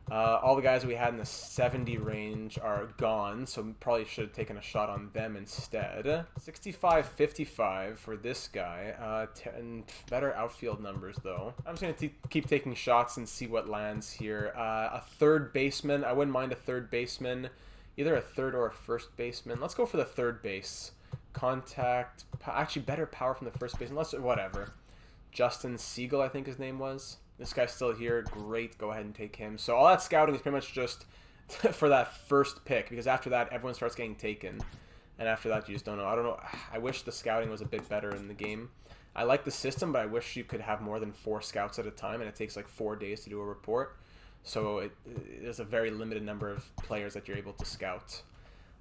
All the guys we had in the 70 range are gone, so we probably should have taken a shot on them instead. 65-55 for this guy. And better outfield numbers, though. I'm just going to keep taking shots and see what lands here. A third baseman. I wouldn't mind a third baseman. Either a third or a first baseman. Let's go for the third base. Contact. Actually, better power from the first baseman. Whatever. Justin Siegel, I think his name was. This guy's still here. Great. Go ahead and take him. So all that scouting is pretty much just for that first pick, because after that, everyone starts getting taken. And after that, you just don't know. I don't know. I wish the scouting was a bit better in the game. I like the system, but I wish you could have more than 4 scouts at a time, and it takes like 4 days to do a report. So there's a very limited number of players that you're able to scout.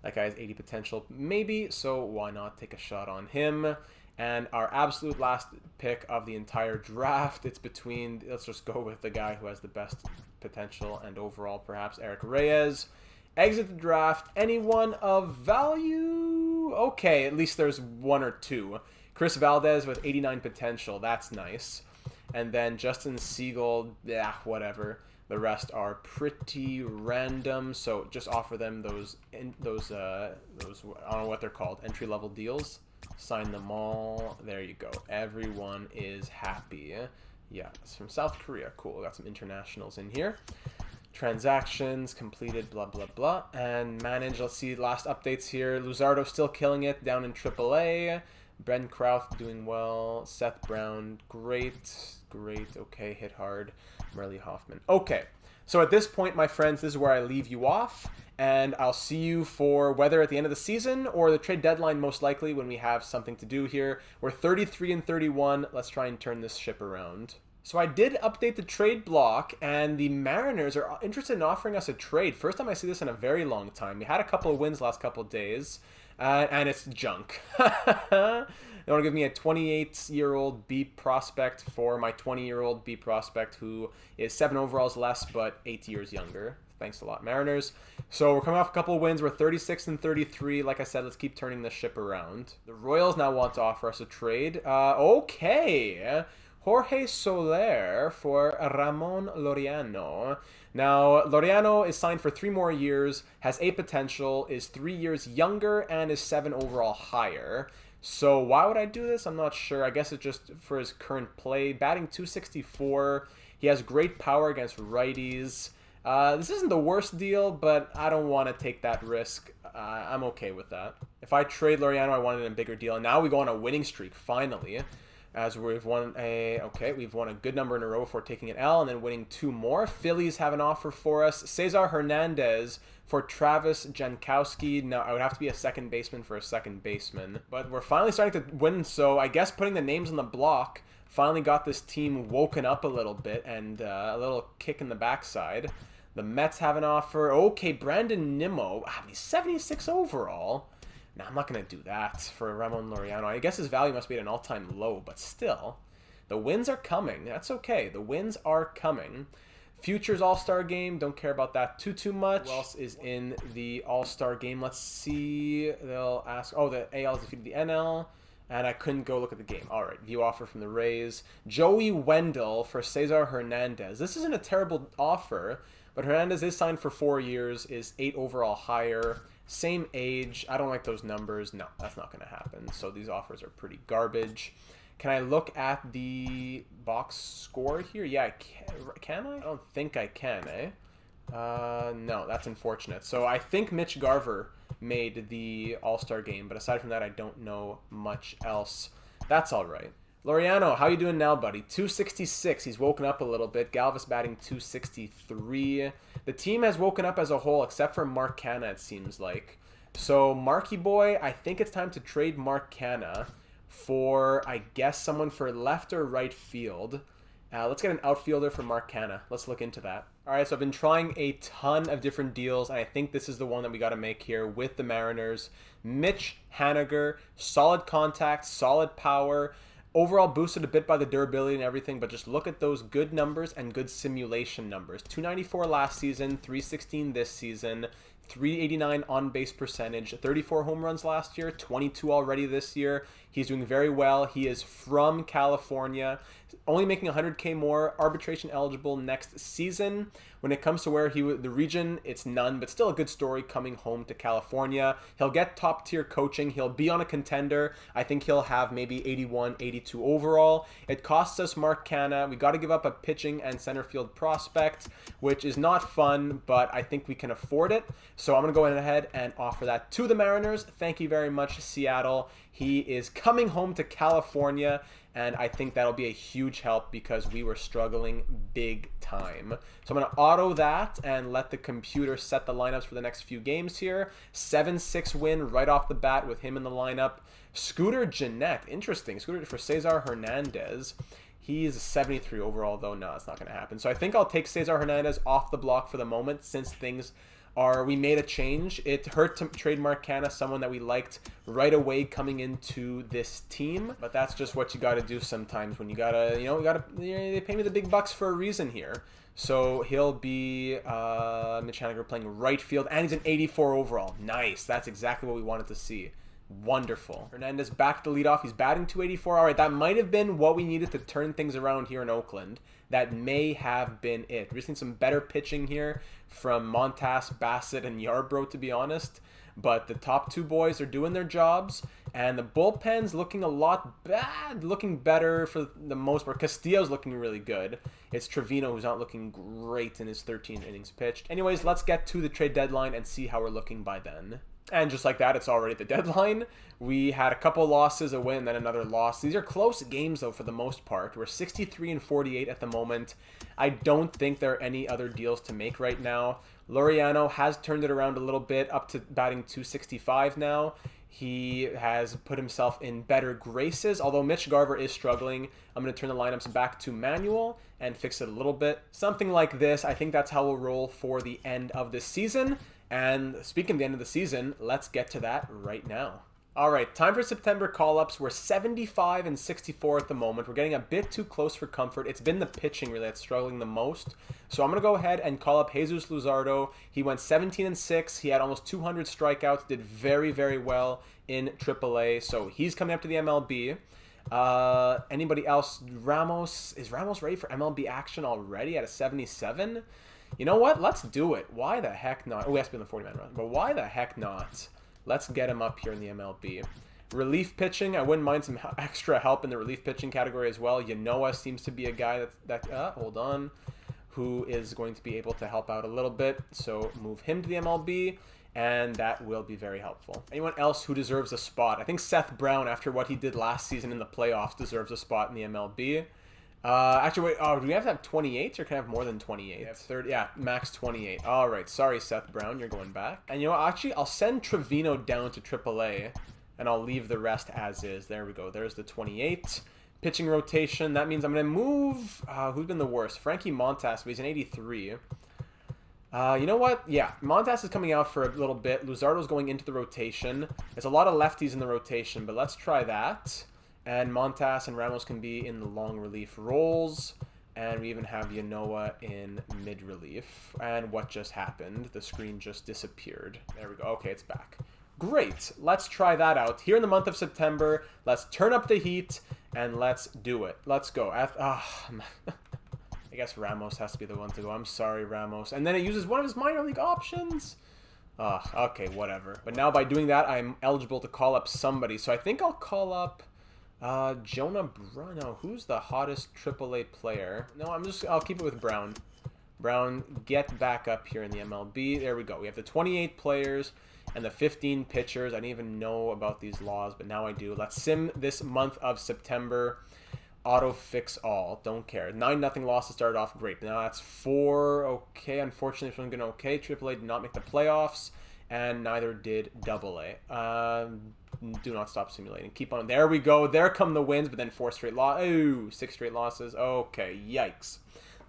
That guy has 80 potential, maybe, so why not take a shot on him? And our absolute last pick of the entire draft, it's between, let's just go with the guy who has the best potential and overall, perhaps, Eric Reyes. Exit the draft. Anyone of value? Okay, at least there's 1 or 2. Chris Valdez with 89 potential. That's nice. And then Justin Siegel, yeah, whatever. The rest are pretty random, so just offer them those I don't know what they're called, entry-level deals. Sign them all. There you go. Everyone is happy. Yeah, it's from South Korea. Cool. Got some internationals in here. Transactions completed, blah, blah, blah. And manage. Let's see last updates here. Luzardo still killing it down in AAA. Ben Krauth doing well. Seth Brown, great. Okay, hit hard. Merle Hoffman. Okay, so at this point, my friends, this is where I leave you off. And I'll see you for whether at the end of the season or the trade deadline, most likely, when we have something to do here. We're 33-31. Let's try and turn this ship around. So I did update the trade block, and the Mariners are interested in offering us a trade. First time I see this in a very long time. We had a couple of wins last couple of days, and it's junk. They want to give me a 28-year-old B prospect for my 20-year-old B prospect, who is 7 overalls less, but 8 years younger. Thanks a lot, Mariners. So we're coming off a couple of wins. We're 36-33. Like I said, let's keep turning this ship around. The Royals now want to offer us a trade. Okay. Jorge Soler for Ramon Laureano. Now, Laureano is signed for 3 more years, has 8 potential, is 3 years younger, and is 7 overall higher. So why would I do this? I'm not sure. I guess it's just for his current play. Batting .264. He has great power against righties. This isn't the worst deal, but I don't want to take that risk. I'm okay with that. If I trade Laureano, I wanted a bigger deal. And now we go on a winning streak, finally. As we've won we've won a good number in a row before taking an L and then winning 2 more. Phillies have an offer for us. Cesar Hernandez for Travis Jankowski. Now, I would have to be a second baseman for a second baseman. But we're finally starting to win, so I guess putting the names on the block finally got this team woken up a little bit and a little kick in the backside. The Mets have an offer. Okay, Brandon Nimmo. He's 76 overall. Now, I'm not going to do that for Ramon Laureano. I guess his value must be at an all-time low, but still. The wins are coming. That's okay. The wins are coming. Futures All-Star Game. Don't care about that too much. Who else is in the All-Star Game? Let's see. They'll ask. Oh, the AL defeated the NL. And I couldn't go look at the game. All right, view offer from the Rays. Joey Wendell for Cesar Hernandez. This isn't a terrible offer, but Hernandez is signed for 4 years, is 8 overall higher, same age. I don't like those numbers. No, that's not going to happen. So these offers are pretty garbage. Can I look at the box score here? Yeah, I can I? I don't think I can, eh? No, that's unfortunate. So I think Mitch Garver made the All-Star game. But aside from that, I don't know much else. That's all right. Laureano, how you doing now, buddy? 266. He's woken up a little bit. Galvez batting 263. The team has woken up as a whole, except for Mark Canha, it seems like. So, Marky Boy, I think it's time to trade Mark Canha for, I guess, someone for left or right field. Let's get an outfielder for Mark Canha. Let's look into that. All right, so I've been trying a ton of different deals, and I think this is the one that we got to make here with the Mariners. Mitch Haniger, solid contact, solid power. Overall boosted a bit by the durability and everything, but just look at those good numbers and good simulation numbers. 294 last season, 316 this season, 389 on-base percentage, 34 home runs last year, 22 already this year. He's doing very well. He is from California, only making 100K more, arbitration eligible next season. When it comes to where the region, it's none, but still a good story coming home to California. He'll get top-tier coaching. He'll be on a contender. I think he'll have maybe 81, 82 overall. It costs us Mark Canha. We got to give up a pitching and center field prospect, which is not fun, but I think we can afford it. So I'm going to go ahead and offer that to the Mariners. Thank you very much, Seattle. He is coming home to California, and I think that'll be a huge help because we were struggling big time. So I'm going to auto that and let the computer set the lineups for the next few games here. 7-6 win right off the bat with him in the lineup. Scooter Gennett, interesting. Scooter for Cesar Hernandez. He's a 73 overall, though. No, it's not going to happen. So I think I'll take Cesar Hernandez off the block for the moment since things we made a change. It hurt to trademark Canha, someone that we liked right away coming into this team. But that's just what you got to do sometimes when you got to, they pay me the big bucks for a reason here. So he'll be Mitch Haniger playing right field, and he's an 84 overall. Nice. That's exactly what we wanted to see. Wonderful. Hernandez back to lead off. He's batting 284. All right, that might have been what we needed to turn things around here in Oakland. That may have been it. We're seeing some better pitching here from Montas, Bassett, and Yarbrough, to be honest. But the top two boys are doing their jobs, and the bullpen's looking a lot bad, looking better for the most part. Castillo's looking really good. It's Trevino who's not looking great in his 13 innings pitched. Anyways, let's get to the trade deadline and see how we're looking by then. And just like that, it's already the deadline. We had a couple losses, a win, then another loss. These are close games, though, for the most part. We're 63 and 48 at the moment. I don't think there are any other deals to make right now. Laureano has turned it around a little bit, up to batting 265 now. He has put himself in better graces, although Mitch Garver is struggling. I'm going to turn the lineups back to manual and fix it a little bit. Something like this. I think that's how we'll roll for the end of this season. And speaking of the end of the season, let's get to that right now. All right, time for September call-ups. We're 75 and 64 at the moment. We're getting a bit too close for comfort. It's been the pitching really that's struggling the most. So I'm going to go ahead and call up Jesus Luzardo. He went 17 and 6. He had almost 200 strikeouts, did very, very well in AAA. So he's coming up to the MLB. Anybody else? Ramos. Is Ramos ready for MLB action already at a 77? You know what? Let's do it. Why the heck not? Oh, he has to be in the 40-man run. But why the heck not? Let's get him up here in the MLB. Relief pitching. I wouldn't mind some extra help in the relief pitching category as well. Yanoa seems to be a guy hold on, who is going to be able to help out a little bit. So move him to the MLB, and that will be very helpful. Anyone else who deserves a spot? I think Seth Brown, after what he did last season in the playoffs, deserves a spot in the MLB. Actually, wait, do we have to have 28 or can I have more than 28? 30, yeah, max 28. All right, sorry, Seth Brown, you're going back. And you know, actually, I'll send Trevino down to AAA, and I'll leave the rest as is. There we go. There's the 28. Pitching rotation, that means I'm going to move, who's been the worst? Frankie Montas, but he's an 83. You know what? Yeah, Montas is coming out for a little bit. Luzardo's going into the rotation. There's a lot of lefties in the rotation, but let's try that. And Montas and Ramos can be in the long relief roles. And we even have Yanoa in mid-relief. And what just happened? The screen just disappeared. There we go. Okay, it's back. Great. Let's try that out. Here in the month of September, let's turn up the heat and let's do it. Let's go. I guess Ramos has to be the one to go. I'm sorry, Ramos. And then it uses one of his minor league options. Okay, whatever. But now by doing that, I'm eligible to call up somebody. So I think I'll call up... Jonah Bruno. Who's the hottest AAA player? No, I'll keep it with Brown. Brown, get back up here in the MLB. There we go. We have the 28 players. and the 15 pitchers. I didn't even know about these laws, but now I do. Let's sim this month of September. Auto fix all. Don't care. 9-0 losses started off great. Now that's 4. Okay, unfortunately, it's going okay. AAA did not make the playoffs, and neither did AA. Do not stop simulating. Keep on. There we go. There come the wins, but then 4 straight losses. Ooh, 6 straight losses. Okay, yikes.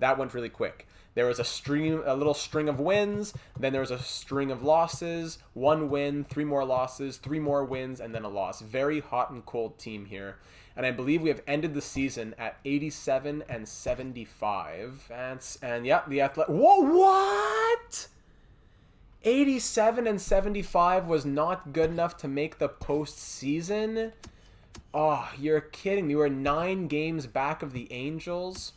That went really quick. There was a little string of wins, then there was a string of losses, 1 win, 3 more losses, 3 more wins, and then a loss. Very hot and cold team here. And I believe we have ended the season at 87 and 75. And yeah, the Athletic. Whoa, what? 87 and 75 was not good enough to make the postseason? Oh, you're kidding. We were 9 games back of the Angels.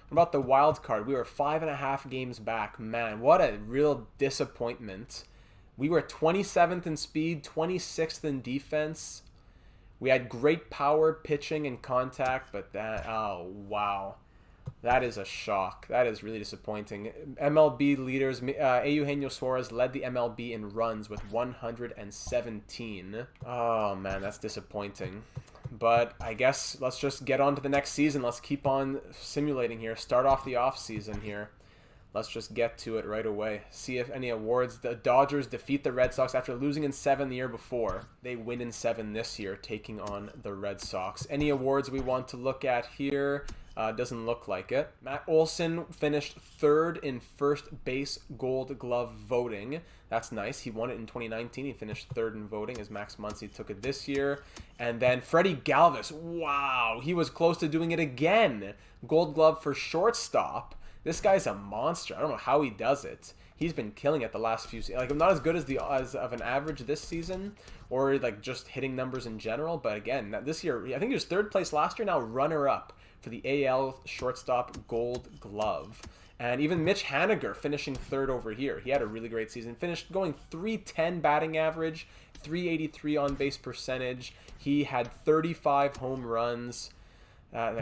What about the wild card? We were 5.5 games back. Man, what a real disappointment. We were 27th in speed, 26th in defense. We had great power, pitching, and contact, but oh, wow. That is a shock. That is really disappointing. MLB leaders, Eugenio Suarez led the MLB in runs with 117. Oh, man, that's disappointing. But I guess let's just get on to the next season. Let's keep on simulating here. Start off the off season here. Let's just get to it right away. See if any awards. The Dodgers defeat the Red Sox after losing in 7 the year before. They win in 7 this year, taking on the Red Sox. Any awards we want to look at here? Doesn't look like it. Matt Olson finished 3rd in first base Gold Glove voting. That's nice. He won it in 2019. He finished 3rd in voting as Max Muncy took it this year. And then Freddie Galvez. Wow, he was close to doing it again. Gold Glove for shortstop. This guy's a monster. I don't know how he does it. He's been killing it the last few seasons. Like, I'm not as good as of an average this season, or like just hitting numbers in general. But again, this year, I think he was 3rd place last year. Now runner-up for the AL shortstop Gold Glove. And even Mitch Haniger finishing 3rd over here. He had a really great season. Finished going .310 batting average, .383 on base percentage. He had 35 home runs.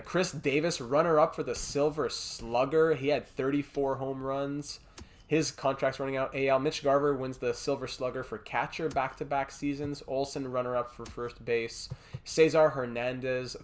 Chris Davis, runner-up for the Silver Slugger. He had 34 home runs. His contract's running out. AL Mitch Garver wins the Silver Slugger for catcher back-to-back seasons. Olsen, runner-up for first base. Cesar Hernandez,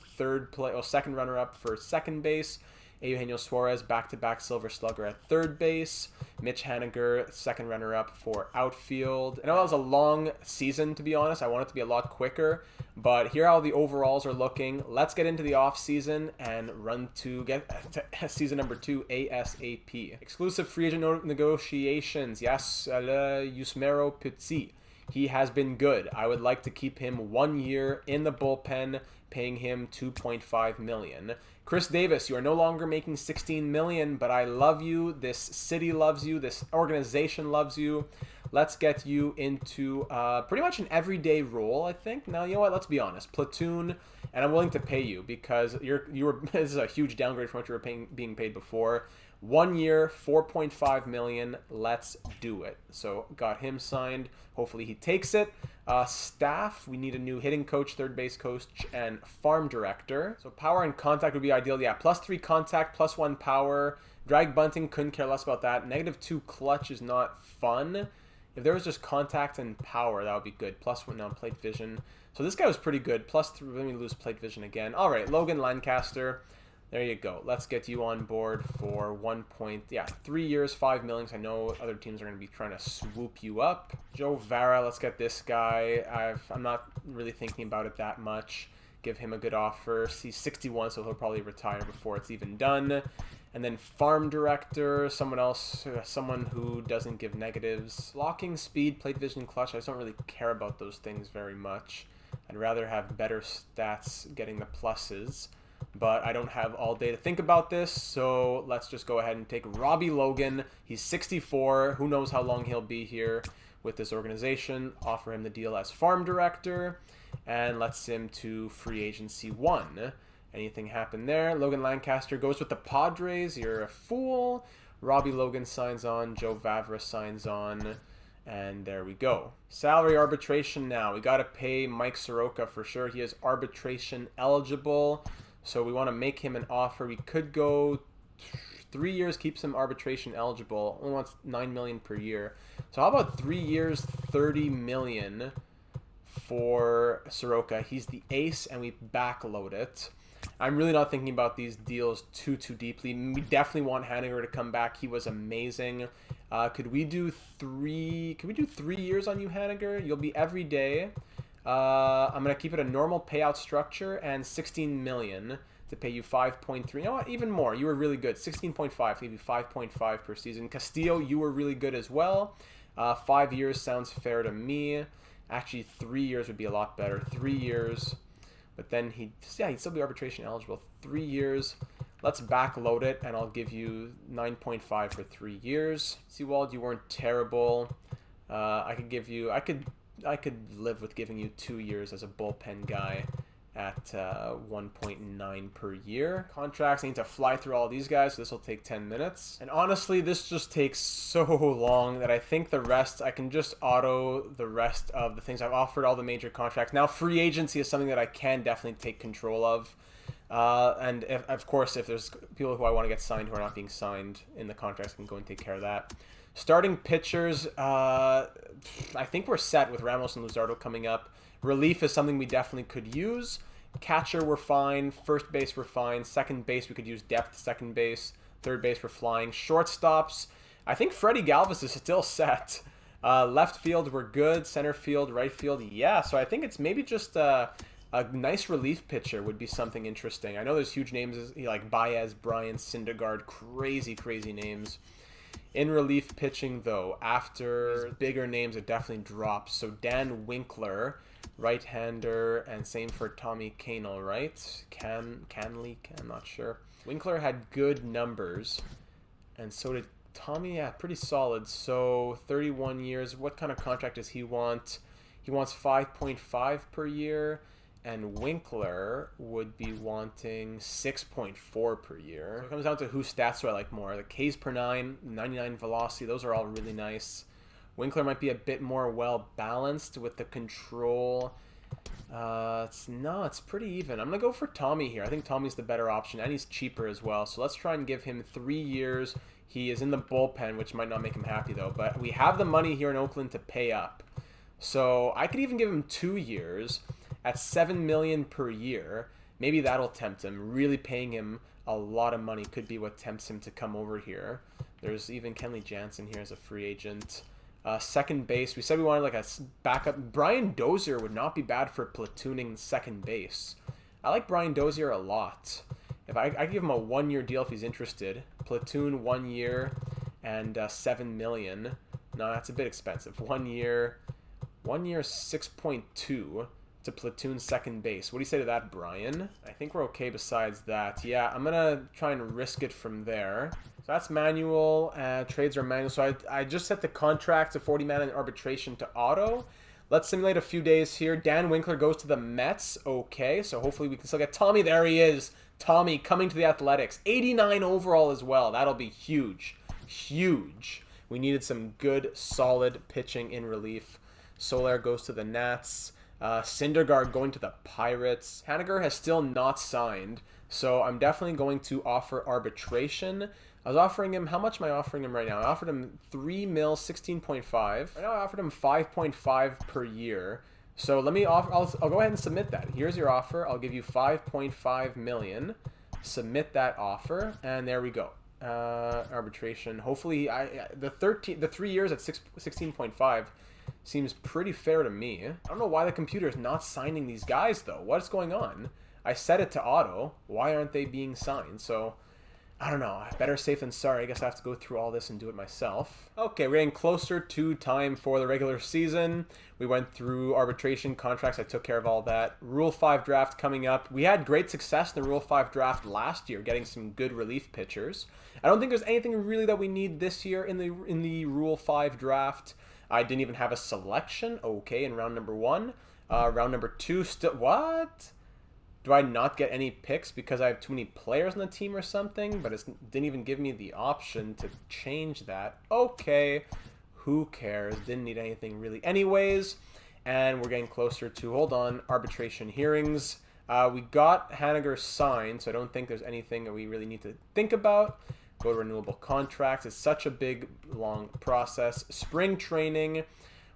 second runner-up for second base. Eugenio Suarez, back-to-back Silver Slugger at third base. Mitch Haniger, second runner-up for outfield. I know that was a long season, to be honest. I want it to be a lot quicker. But here are how the overalls are looking. Let's get into the off-season and run to get to season number 2 ASAP. Exclusive free agent negotiations. Yes, Yusmero Pizzi. He has been good. I would like to keep him 1 year in the bullpen, paying him $2.5 million. Chris Davis, you are no longer making $16 million, but I love you. This city loves you. This organization loves you. Let's get you into pretty much an everyday role, I think. Now, you know what? Let's be honest. Platoon, and I'm willing to pay you because you were. This is a huge downgrade from what you were being paid before. 1 year, $4.5 million. Let's do it. So got him signed. Hopefully he takes it. Staff, we need a new hitting coach, third base coach, and farm director. So power and contact would be ideal. Yeah, +3 contact, +1 power. Drag bunting, couldn't care less about that. -2 clutch is not fun. If there was just contact and power, that would be good. +1 on plate vision. So this guy was pretty good. +3, let me lose plate vision again. All right, Logan Lancaster. There you go. Let's get you on board for 3 years, $5 million. I know other teams are going to be trying to swoop you up. Joe Vara, let's get this guy. I'm not really thinking about it that much. Give him a good offer. He's 61, so he'll probably retire before it's even done. And then farm director, someone who doesn't give negatives. Locking, speed, plate vision, clutch. I just don't really care about those things very much. I'd rather have better stats getting the pluses. But I don't have all day to think about this, so let's just go ahead and take Robbie Logan. He's 64. Who knows how long he'll be here with this organization. Offer him the deal as farm director, and let's him to free agency 1. Anything happen there? Logan Lancaster goes with the Padres. You're a fool. Robbie Logan signs on. Joe Vavra signs on. And there we go. Salary arbitration now. We got to pay Mike Soroka for sure. He is arbitration eligible. So we want to make him an offer. We could go 3 years, keeps him arbitration eligible. Only wants $9 million per year. So how about 3 years, 30 million for Soroka? He's the ace, and we backload it. I'm really not thinking about these deals too deeply. We definitely want Haniger to come back. He was amazing. Could we do 3 years on you, Haniger? You'll be every day. I'm gonna keep it a normal payout structure and 16 million to pay you 5.3. You know what? Even more. You were really good. 16.5. Give you 5.5 per season. Castillo, you were really good as well. 5 years sounds fair to me. Actually, 3 years would be a lot better. 3 years. But then he'd still be arbitration eligible. 3 years. Let's backload it, and I'll give you 9.5 for 3 years. Seawald, you weren't terrible. I could live with giving you 2 years as a bullpen guy at 1.9 per year. Contracts, I need to fly through all these guys, so this will take 10 minutes. And honestly, this just takes so long that I think the rest, I can just auto the rest of the things. I've offered all the major contracts. Now, free agency is something that I can definitely take control of. And of course, if there's people who I want to get signed who are not being signed in the contracts, I can go and take care of that. Starting pitchers, I think we're set with Ramos and Luzardo coming up. Relief is something we definitely could use. Catcher, we're fine. First base, we're fine. Second base, we could use depth. Second base. Third base, we're flying. Shortstops, I think Freddie Galvez is still set. Left field, we're good. Center field, right field, yeah. So I think it's maybe just a nice relief pitcher would be something interesting. I know there's huge names like Baez, Bryant, Syndergaard, crazy names. In relief pitching, though, after bigger names, it definitely drops. So Dan Winkler, right-hander, and same for Tommy Canel, right? Canley, I'm not sure. Winkler had good numbers, and so did Tommy. Yeah, pretty solid. So 31 years. What kind of contract does he want? He wants 5.5 per year. And Winkler would be wanting 6.4 per year. So it comes down to whose stats do I like more. The Ks per 9, 99 velocity, those are all really nice. Winkler might be a bit more well-balanced with the control. It's pretty even. I'm going to go for Tommy here. I think Tommy's the better option, and he's cheaper as well. So let's try and give him 3 years. He is in the bullpen, which might not make him happy, though. But we have the money here in Oakland to pay up. So I could even give him 2 years at $7 million per year. Maybe that'll tempt him. Really paying him a lot of money could be what tempts him to come over here. There's even Kenley Jansen here as a free agent. Second base, we said we wanted like a backup. Brian Dozier would not be bad for platooning second base. I like Brian Dozier a lot. If I could give him a 1-year deal if he's interested. Platoon 1 year and $7 million. No, that's a bit expensive. 1 year 6.2 to platoon second base. What do you say to that, Brian? I think we're okay besides that. Yeah, I'm going to try and risk it from there. So that's manual. Trades are manual. So I just set the contract to 40-man and arbitration to auto. Let's simulate a few days here. Dan Winkler goes to the Mets. Okay, so hopefully we can still get Tommy. There he is. Tommy coming to the Athletics. 89 overall as well. That'll be huge. Huge. We needed some good, solid pitching in relief. Soler goes to the Nats. Syndergaard going to the Pirates. Haniger has still not signed, so I'm definitely going to offer arbitration. I was offering him, how much am I offering him right now? I offered him 3 mil, 16.5. Right now I offered him 5.5 per year. So let me offer, I'll go ahead and submit that. Here's your offer. I'll give you 5.5 million. Submit that offer, and there we go. Arbitration. Hopefully, the 3 years at 16.5 seems pretty fair to me. I don't know why the computer is not signing these guys, though. What's going on? I set it to auto. Why aren't they being signed? So, I don't know. Better safe than sorry. I guess I have to go through all this and do it myself. Okay, we're getting closer to time for the regular season. We went through arbitration contracts. I took care of all that. Rule 5 draft coming up. We had great success in the Rule 5 draft last year, getting some good relief pitchers. I don't think there's anything really that we need this year in the Rule 5 draft. I didn't even have a selection. Okay, in round number 1. Round number 2, still... What? Do I not get any picks because I have too many players on the team or something? But it didn't even give me the option to change that. Okay, who cares? Didn't need anything really anyways. And we're getting closer to, hold on, arbitration hearings. We got Haniger signed, so I don't think there's anything that we really need to think about. go to renewable contracts. It's such a big, long process. Spring training.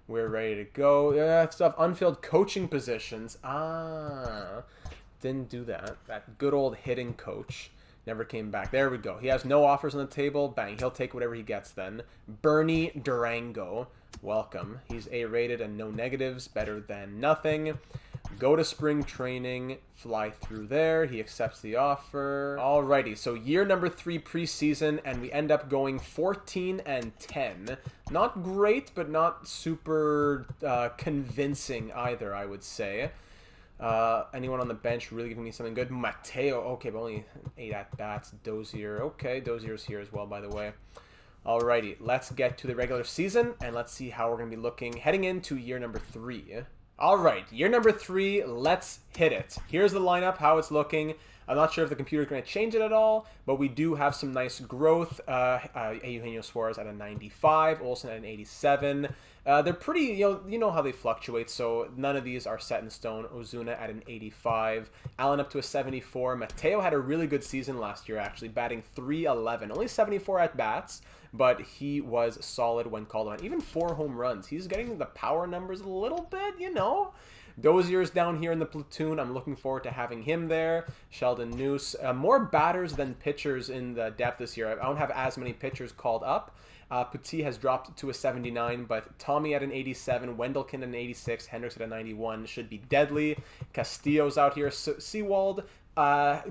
We're ready to go. Yeah, stuff. Unfilled coaching positions. Didn't do that. That good old hitting coach never came back. There we go. He has no offers on the table. Bang. He'll take whatever he gets then. Bernie Durango. Welcome. He's A-rated and no negatives. Better than nothing. Go to spring training. Fly through there. He accepts the offer. Alrighty. So year number 3 preseason. And we end up going 14-10. Not great, but not super convincing either, I would say. Anyone on the bench really giving me something good? Mateo. Okay, but only 8 at-bats. Dozier. Okay, Dozier's here as well, by the way. Alrighty, let's get to the regular season, and let's see how we're going to be looking heading into year number 3. Alright, year number 3, let's hit it. Here's the lineup, how it's looking. I'm not sure if the computer is going to change it at all, but we do have some nice growth. Eugenio Suarez at a 95, Olsen at an 87. They're pretty, you know how they fluctuate, so none of these are set in stone. Ozuna at an 85, Allen up to a 74. Mateo had a really good season last year, actually, batting .311, only 74 at-bats, but he was solid when called on. Even 4 home runs. He's getting the power numbers a little bit, Dozier's down here in the platoon. I'm looking forward to having him there. Sheldon Noose. More batters than pitchers in the depth this year. I don't have as many pitchers called up. Petit has dropped to a 79, but Tommy at an 87, Wendelkin at an 86, Hendricks at a 91 should be deadly. Castillo's out here. Sewald,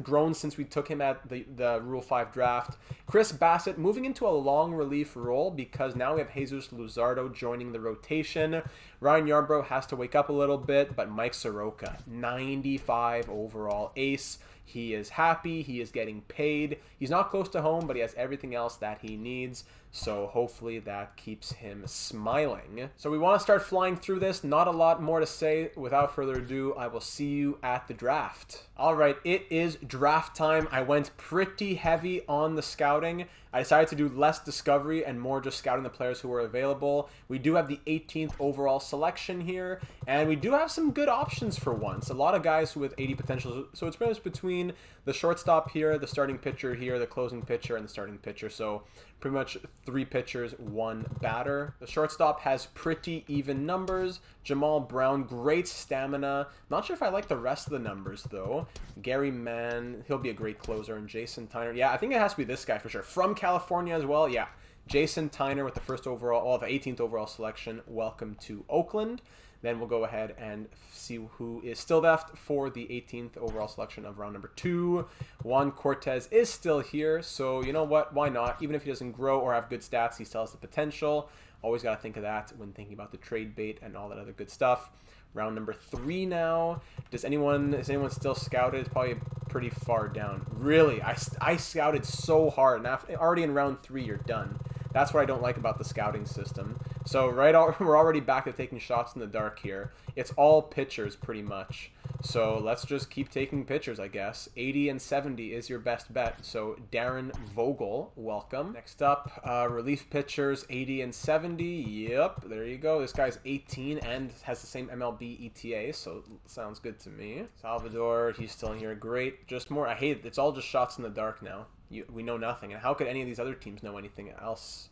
grown since we took him at the Rule 5 draft. Chris Bassett moving into a long relief role because now we have Jesus Luzardo joining the rotation. Ryan Yarbrough has to wake up a little bit, but Mike Soroka, 95 overall ace. He is happy. He is getting paid. He's not close to home, but he has everything else that he needs. So hopefully that keeps him smiling. So we want to start flying through this. Not a lot more to say. Without further ado, I will see you at the draft. All right, it is draft time. I went pretty heavy on the scouting. I decided to do less discovery and more just scouting the players who were available. We do have the 18th overall selection here, and we do have some good options for once. A lot of guys with 80 potential. So it's pretty much between the shortstop here, the starting pitcher here, the closing pitcher, and the starting pitcher. So pretty much 3 pitchers, 1 batter. The shortstop has pretty even numbers. Jamal Brown, great stamina. Not sure if I like the rest of the numbers, though. Gary Mann, he'll be a great closer. And Jason Tyner. Yeah, I think it has to be this guy for sure. From California as well. Yeah, Jason Tyner with the first overall, the 18th overall selection. Welcome to Oakland. Then we'll go ahead and see who is still left for the 18th overall selection of round number 2. Juan Cortez is still here, so you know what? Why not? Even if he doesn't grow or have good stats, he still has the potential. Always got to think of that when thinking about the trade bait and all that other good stuff. Round number 3 now. Is anyone still scouted? It's probably pretty far down. Really, I scouted so hard, and already in round 3, you're done. That's what I don't like about the scouting system. So we're already back to taking shots in the dark here. It's all pitchers pretty much. So let's just keep taking pitchers, I guess. 80 and 70 is your best bet. So Darren Vogel, welcome. Next up, relief pitchers, 80 and 70. Yep, there you go. This guy's 18 and has the same MLB ETA, so sounds good to me. Salvador, he's still in here. Great. Just more. I hate it. It's all just shots in the dark now. We know nothing. And how could any of these other teams know anything else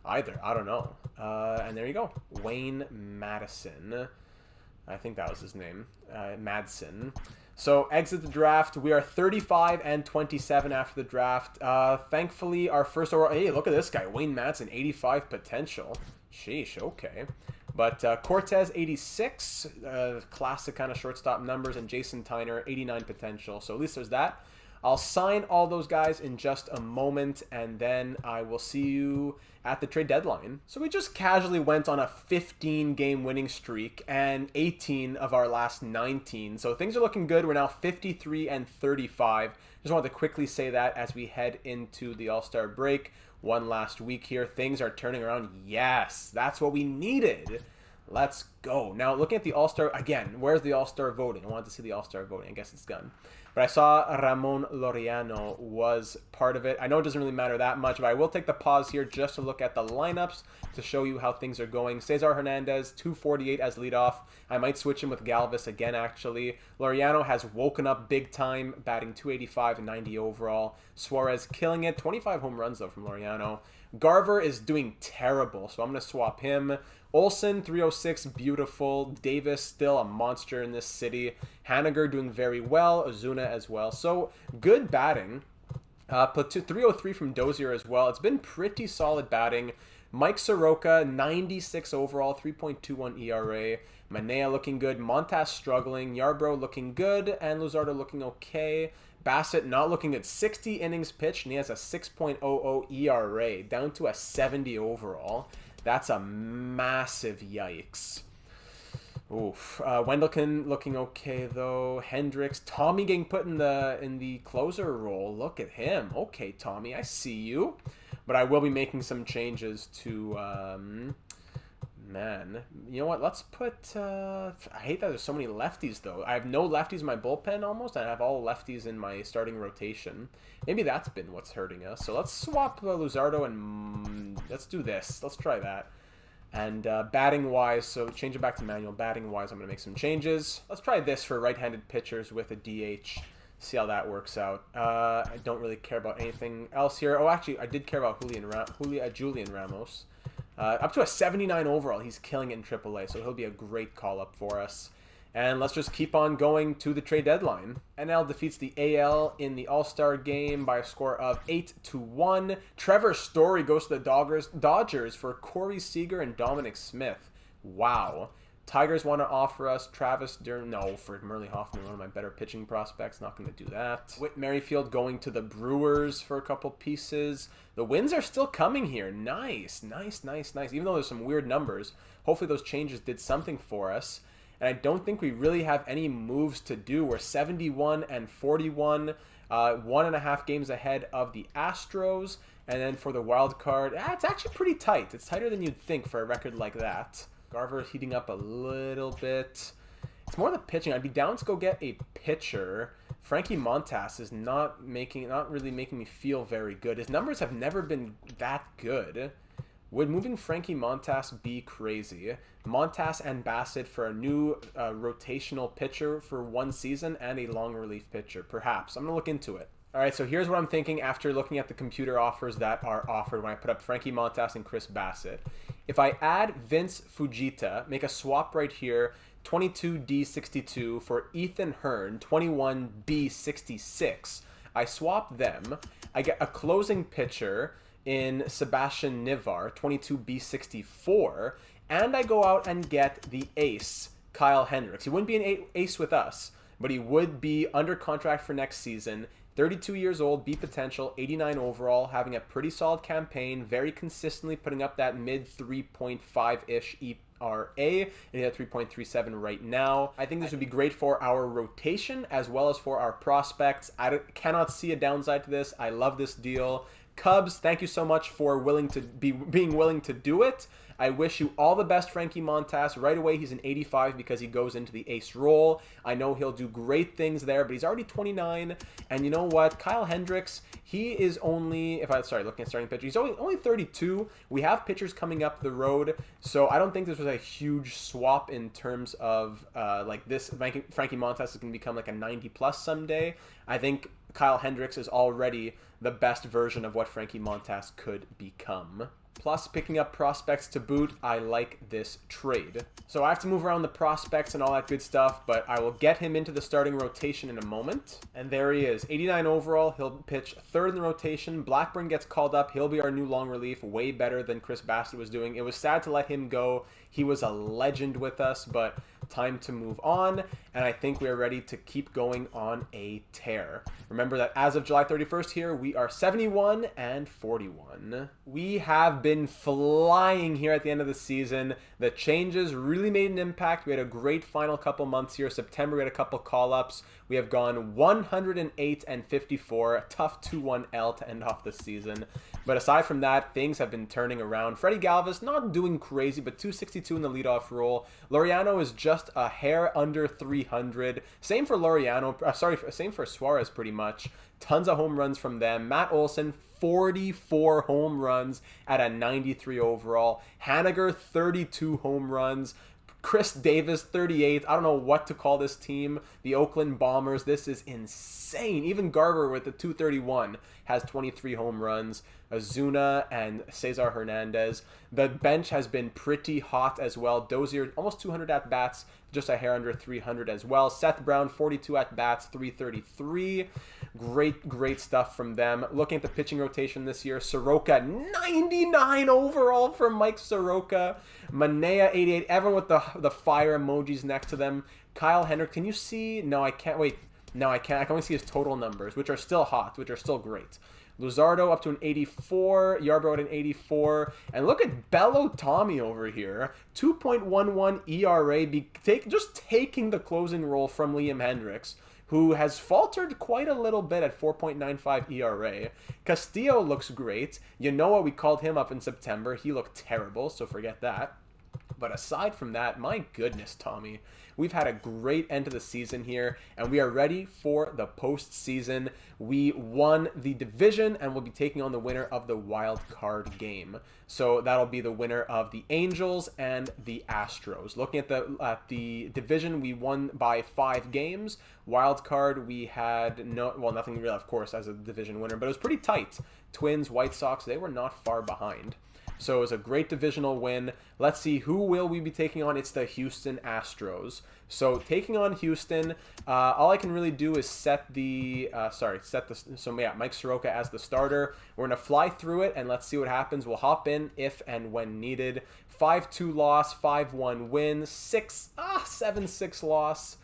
either? I don't know. And there you go. Wayne Madison. I think that was his name. Madsen. So exit the draft. We are 35 and 27 after the draft. Thankfully, our first overall... Hey, look at this guy. Wayne Madsen, 85 potential. Sheesh, okay. But Cortez, 86. Classic kind of shortstop numbers. And Jason Tyner, 89 potential. So at least there's that. I'll sign all those guys in just a moment, and then I will see you at the trade deadline. So we just casually went on a 15-game winning streak and 18 of our last 19. So things are looking good. We're now 53 and 35. Just wanted to quickly say that as we head into the All-Star break. One last week here. Things are turning around. Yes, that's what we needed. Let's go. Now, looking at the All-Star, again, where's the All-Star voting? I wanted to see the All-Star voting. I guess it's done. But I saw Ramon Laureano was part of it. I know it doesn't really matter that much, but I will take the pause here just to look at the lineups to show you how things are going. Cesar Hernandez, 248 as leadoff. I might switch him with Galvez again, actually. Laureano has woken up big time, batting 285 and 90 overall. Suarez killing it. 25 home runs, though, from Laureano. Garver is doing terrible, so I'm going to swap him. Olsen, 306, beautiful. Davis, still a monster in this city. Haniger doing very well. Ozuna as well. So, good batting. 303 from Dozier as well. It's been pretty solid batting. Mike Soroka, 96 overall, 3.21 ERA. Manea looking good. Montas struggling. Yarbrough looking good. And Luzardo looking okay. Bassett not looking at 60 innings pitched, and he has a 6.00 ERA, down to a 70 overall. That's a massive yikes. Oof. Wendelken looking okay though. Hendricks, Tommy getting put in the closer role. Look at him. Okay, Tommy, I see you. But I will be making some changes to. Man, you know what? Let's put. I hate that there's so many lefties though. I have no lefties in my bullpen almost, and I have all lefties in my starting rotation. Maybe that's been what's hurting us. So let's swap Luzardo and let's do this. Let's try that. And batting wise, so change it back to manual. Batting wise, I'm gonna make some changes. Let's try this for right-handed pitchers with a DH. See how that works out. I don't really care about anything else here. Oh, actually, I did care about Julian Ramos. Up to a 79 overall. He's killing it in AAA, so he'll be a great call-up for us. And let's just keep on going to the trade deadline. NL defeats the AL in the All-Star game by a score of 8-1. Trevor Story goes to the Dodgers for Corey Seager and Dominic Smith. Wow. Tigers want to offer us Travis Durham. No, for Merle Hoffman, one of my better pitching prospects. Not going to do that. Whit Merrifield going to the Brewers for a couple pieces. The wins are still coming here. Nice, nice, nice, nice. Even though there's some weird numbers, hopefully those changes did something for us. And I don't think we really have any moves to do. We're 71 and 41, 1.5 games ahead of the Astros. And then for the wild card, it's actually pretty tight. It's tighter than you'd think for a record like that. Garver heating up a little bit. It's more the pitching. I'd be down to go get a pitcher. Frankie Montas is not really making me feel very good. His numbers have never been that good. Would moving Frankie Montas be crazy? Montas and Bassett for a new rotational pitcher for one season and a long relief pitcher, perhaps. I'm going to look into it. All right, so here's what I'm thinking after looking at the computer offers that are offered when I put up Frankie Montas and Chris Bassett. If I add Vince Fujita, make a swap right here, 22D62 for Ethan Hearn, 21B66. I swap them. I get a closing pitcher in Sebastian Nivar, 22B64, and I go out and get the ace, Kyle Hendricks. He wouldn't be an ace with us, but he would be under contract for next season. 32 years old, B potential, 89 overall, having a pretty solid campaign, very consistently putting up that mid 3.5-ish ERA, and he's at 3.37 right now. I think this would be great for our rotation as well as for our prospects. I cannot see a downside to this. I love this deal. Cubs, thank you so much for being willing to do it. I wish you all the best, Frankie Montas. Right away, he's an 85 because he goes into the ace role. I know he'll do great things there, but he's already 29. And you know what? Kyle Hendricks, he is only, looking at starting pitcher, he's only 32. We have pitchers coming up the road, so I don't think this was a huge swap in terms of this. Frankie Montas is going to become like a 90-plus someday. I think Kyle Hendricks is already the best version of what Frankie Montas could become. Plus, picking up prospects to boot, I like this trade. So I have to move around the prospects and all that good stuff, but I will get him into the starting rotation in a moment. And there he is, 89 overall. He'll pitch third in the rotation. Blackburn gets called up. He'll be our new long relief, way better than Chris Bassett was doing. It was sad to let him go. He was a legend with us, but time to move on, and I think we are ready to keep going on a tear. Remember that as of July 31st here, we are 71-41. We have been flying here at the end of the season. The changes really made an impact. We had a great final couple months here. September, we had a couple call-ups. We have gone 108-54, a tough 2-1 L to end off the season. But aside from that, things have been turning around. Freddie Galvez, not doing crazy, but 262 in the leadoff role. Laureano is just a hair under 300. Same for Laureano. Same for Suarez pretty much. Tons of home runs from them. Matt Olson, 44 home runs at a 93 overall. Haniger, 32 home runs. Chris Davis, 38. I don't know what to call this team. The Oakland Bombers. This is insane. Even Garver with the 231 has 23 home runs. Azuna and Cesar Hernandez. The bench has been pretty hot as well. Dozier, almost 200 at-bats, just a hair under 300 as well. Seth Brown, 42 at-bats, 333. Great stuff from them. Looking at the pitching rotation this year, Soroka, 99 overall for Mike Soroka. Manea, 88. Everyone with the fire emojis next to them. Kyle Hendricks, can you see? No, I can't. Wait. No, I can't. I can only see his total numbers, which are still hot, which are still great. Luzardo up to an 84, Yarbrough at an 84, and look at Bello Tommy over here, 2.11 ERA, just taking the closing role from Liam Hendricks, who has faltered quite a little bit at 4.95 ERA. Castillo looks great. You know what, we called him up in September. He looked terrible, so forget that. But aside from that, my goodness, Tommy, we've had a great end to the season here, and we are ready for the postseason. We won the division, and we'll be taking on the winner of the wild card game. So that'll be the winner of the Angels and the Astros. Looking at the division, we won by 5 games. Wild card, we had nothing real, of course, as a division winner, but it was pretty tight. Twins, White Sox, they were not far behind. So it was a great divisional win. Let's see, who will we be taking on? It's the Houston Astros. So taking on Houston, all I can really do is Mike Soroka as the starter. We're going to fly through it, and let's see what happens. We'll hop in if and when needed. 5-2 loss, 5-1 win, 7-6 loss.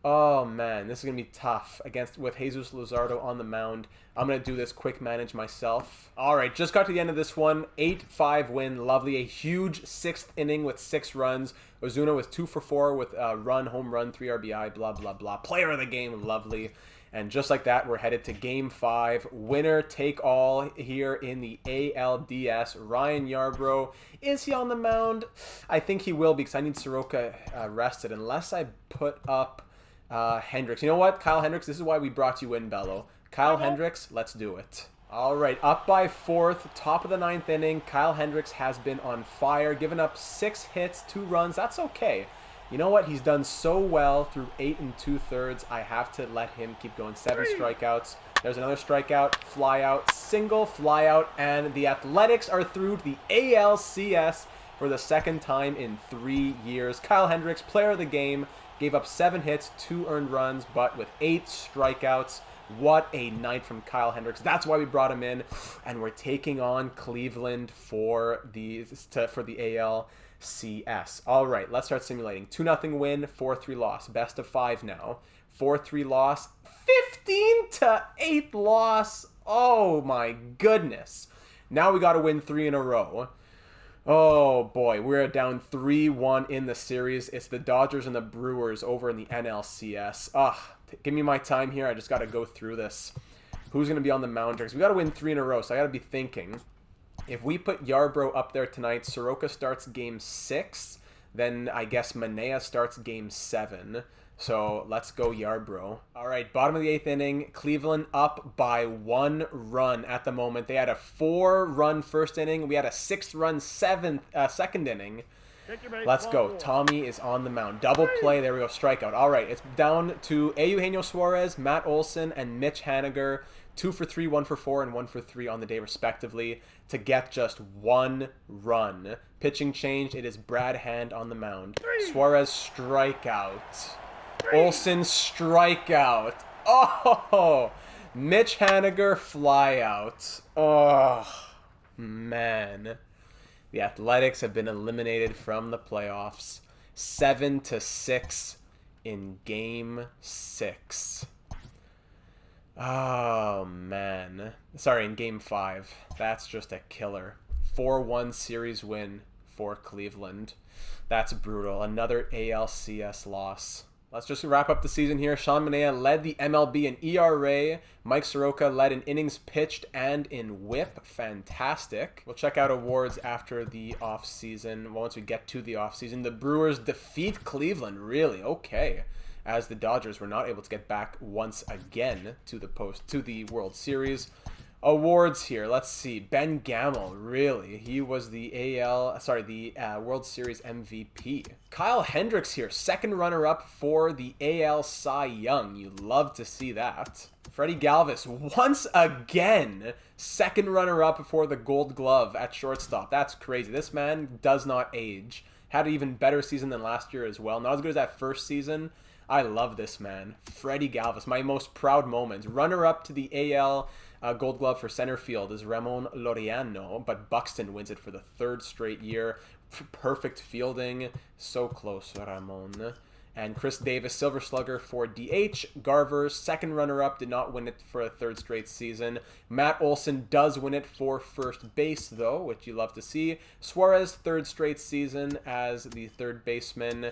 Oh, man, this is going to be tough with Jesus Luzardo on the mound. I'm going to do this quick manage myself. All right, just got to the end of this one. 8-5 win, lovely. A huge 6th inning with 6 runs. Ozuna was 2 for 4 with a home run, 3 RBI, blah, blah, blah. Player of the game, lovely. And just like that, we're headed to Game 5. Winner take all here in the ALDS. Ryan Yarbrough, is he on the mound? I think he will, because I need Soroka rested, unless I put up Hendricks. You know what, Kyle Hendricks, this is why we brought you in, Bello. Kyle Hendricks, let's do it. All right, up by 4th, top of the 9th inning. Kyle Hendricks has been on fire, given up 6 hits, 2 runs. That's okay. You know what? He's done so well through 8 2/3. I have to let him keep going. 7 strikeouts. There's another strikeout, fly out, single, fly out, and the Athletics are through to the ALCS for the 2nd time in 3 years. Kyle Hendricks, player of the game, gave up 7 hits, 2 earned runs, but with 8 strikeouts. What a night from Kyle Hendricks. That's why we brought him in. And we're taking on Cleveland for the ALCS. All right, let's start simulating. 2-0 win, 4-3 loss. Best of 5 now. 4-3 loss, 15-8 loss. Oh my goodness. Now we got to win 3 in a row. Oh boy, we're down 3-1 in the series. It's the Dodgers and the Brewers over in the NLCS. Give me my time here. I just got to go through this. Who's going to be on the mound here? 'Cause we got to win 3 in a row, so I got to be thinking. If we put Yarbrough up there tonight, Soroka starts Game 6. Then I guess Manea starts Game 7. So let's go Yarbrough. All right, bottom of the 8th inning. Cleveland up by 1 run at the moment. They had a 4-run first inning. We had a 6-run second inning. Let's go. Tommy is on the mound. Double play. There we go. Strikeout. All right, it's down to Eugenio Suarez, Matt Olson, and Mitch Haniger. 2 for 3, 1 for 4, and 1 for 3 on the day, respectively, to get just 1 run. Pitching change. It is Brad Hand on the mound. Suarez strikeout. Olson strikeout. Oh, Mitch Haniger flyout. Oh, man. The Athletics have been eliminated from the playoffs. 7-6 in Game 6. Oh, man. Sorry, in Game 5. That's just a killer. 4-1 series win for Cleveland. That's brutal. Another ALCS loss. Let's just wrap up the season here. Sean Manaea led the MLB in ERA. Mike Soroka led in innings pitched and in WHIP. Fantastic. We'll check out awards after the offseason. Once we get to the offseason. The Brewers defeat Cleveland. Really? Okay. As the Dodgers were not able to get back once again to the World Series. Awards here. Let's see. Ben Gamel, really. He was the World Series MVP. Kyle Hendricks here, second runner-up for the AL Cy Young. You love to see that. Freddie Galvez, once again, second runner-up for the Gold Glove at shortstop. That's crazy. This man does not age. Had an even better season than last year as well. Not as good as that first season. I love this man. Freddie Galvez, my most proud moment. Runner-up to the AL Gold Glove for center field is Ramon Laureano, but Buxton wins it for the third straight year. Perfect fielding. So close, Ramon. And Chris Davis, Silver Slugger for DH. Garver, second runner-up, did not win it for a third straight season. Matt Olson does win it for first base, though, which you love to see. Suarez, third straight season as the third baseman.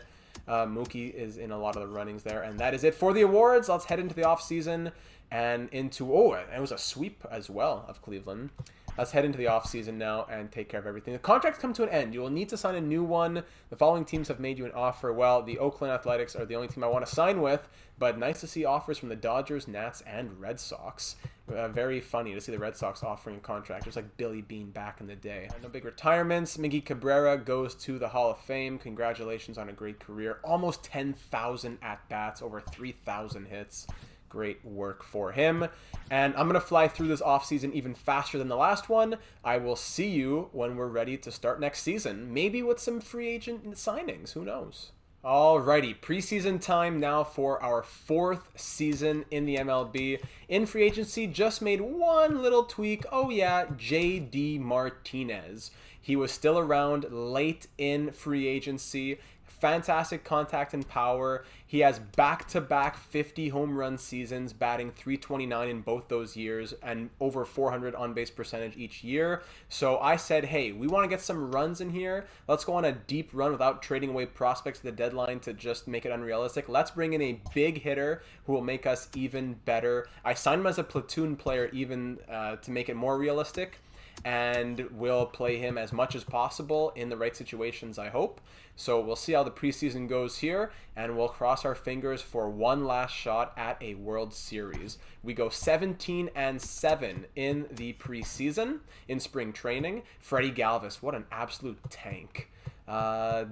Mookie is in a lot of the runnings there. And that is it for the awards. Let's head into the offseason and into... Oh, it was a sweep as well of Cleveland. Let's head into the offseason now and take care of everything. The contracts come to an end. You will need to sign a new one. The following teams have made you an offer. Well, the Oakland Athletics are the only team I want to sign with, but nice to see offers from the Dodgers, Nats, and Red Sox. Very funny to see the Red Sox offering a contract, just like Billy Bean back in the day. No big retirements. Miggy Cabrera goes to the Hall of Fame. Congratulations on a great career. Almost 10,000 at-bats, over 3,000 hits. Great work for him. And I'm going to fly through this offseason even faster than the last one. I will see you when we're ready to start next season. Maybe with some free agent signings. Who knows? Alrighty, preseason time now for our fourth season in the MLB. In free agency, just made one little tweak. Oh yeah, JD Martinez. He was still around late in free agency. Fantastic contact and power. He has back-to-back 50 home run seasons, batting .329 in both those years and over 400 on-base percentage each year. So I said, hey, we want to get some runs in here. Let's go on a deep run without trading away prospects at the deadline to just make it unrealistic. Let's bring in a big hitter who will make us even better. I signed him as a platoon player even to make it more realistic, and we'll play him as much as possible in the right situations, I hope. So we'll see how the preseason goes here, and we'll cross our fingers for one last shot at a World Series. We go 17-7 in the preseason, in spring training. Freddie Galvez, what an absolute tank. A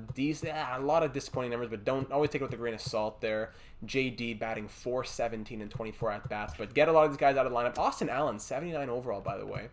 lot of disappointing numbers, but don't always take it with a grain of salt there. JD batting .417 and 24 at-bats, but get a lot of these guys out of the lineup. Austin Allen, 79 overall, by the way.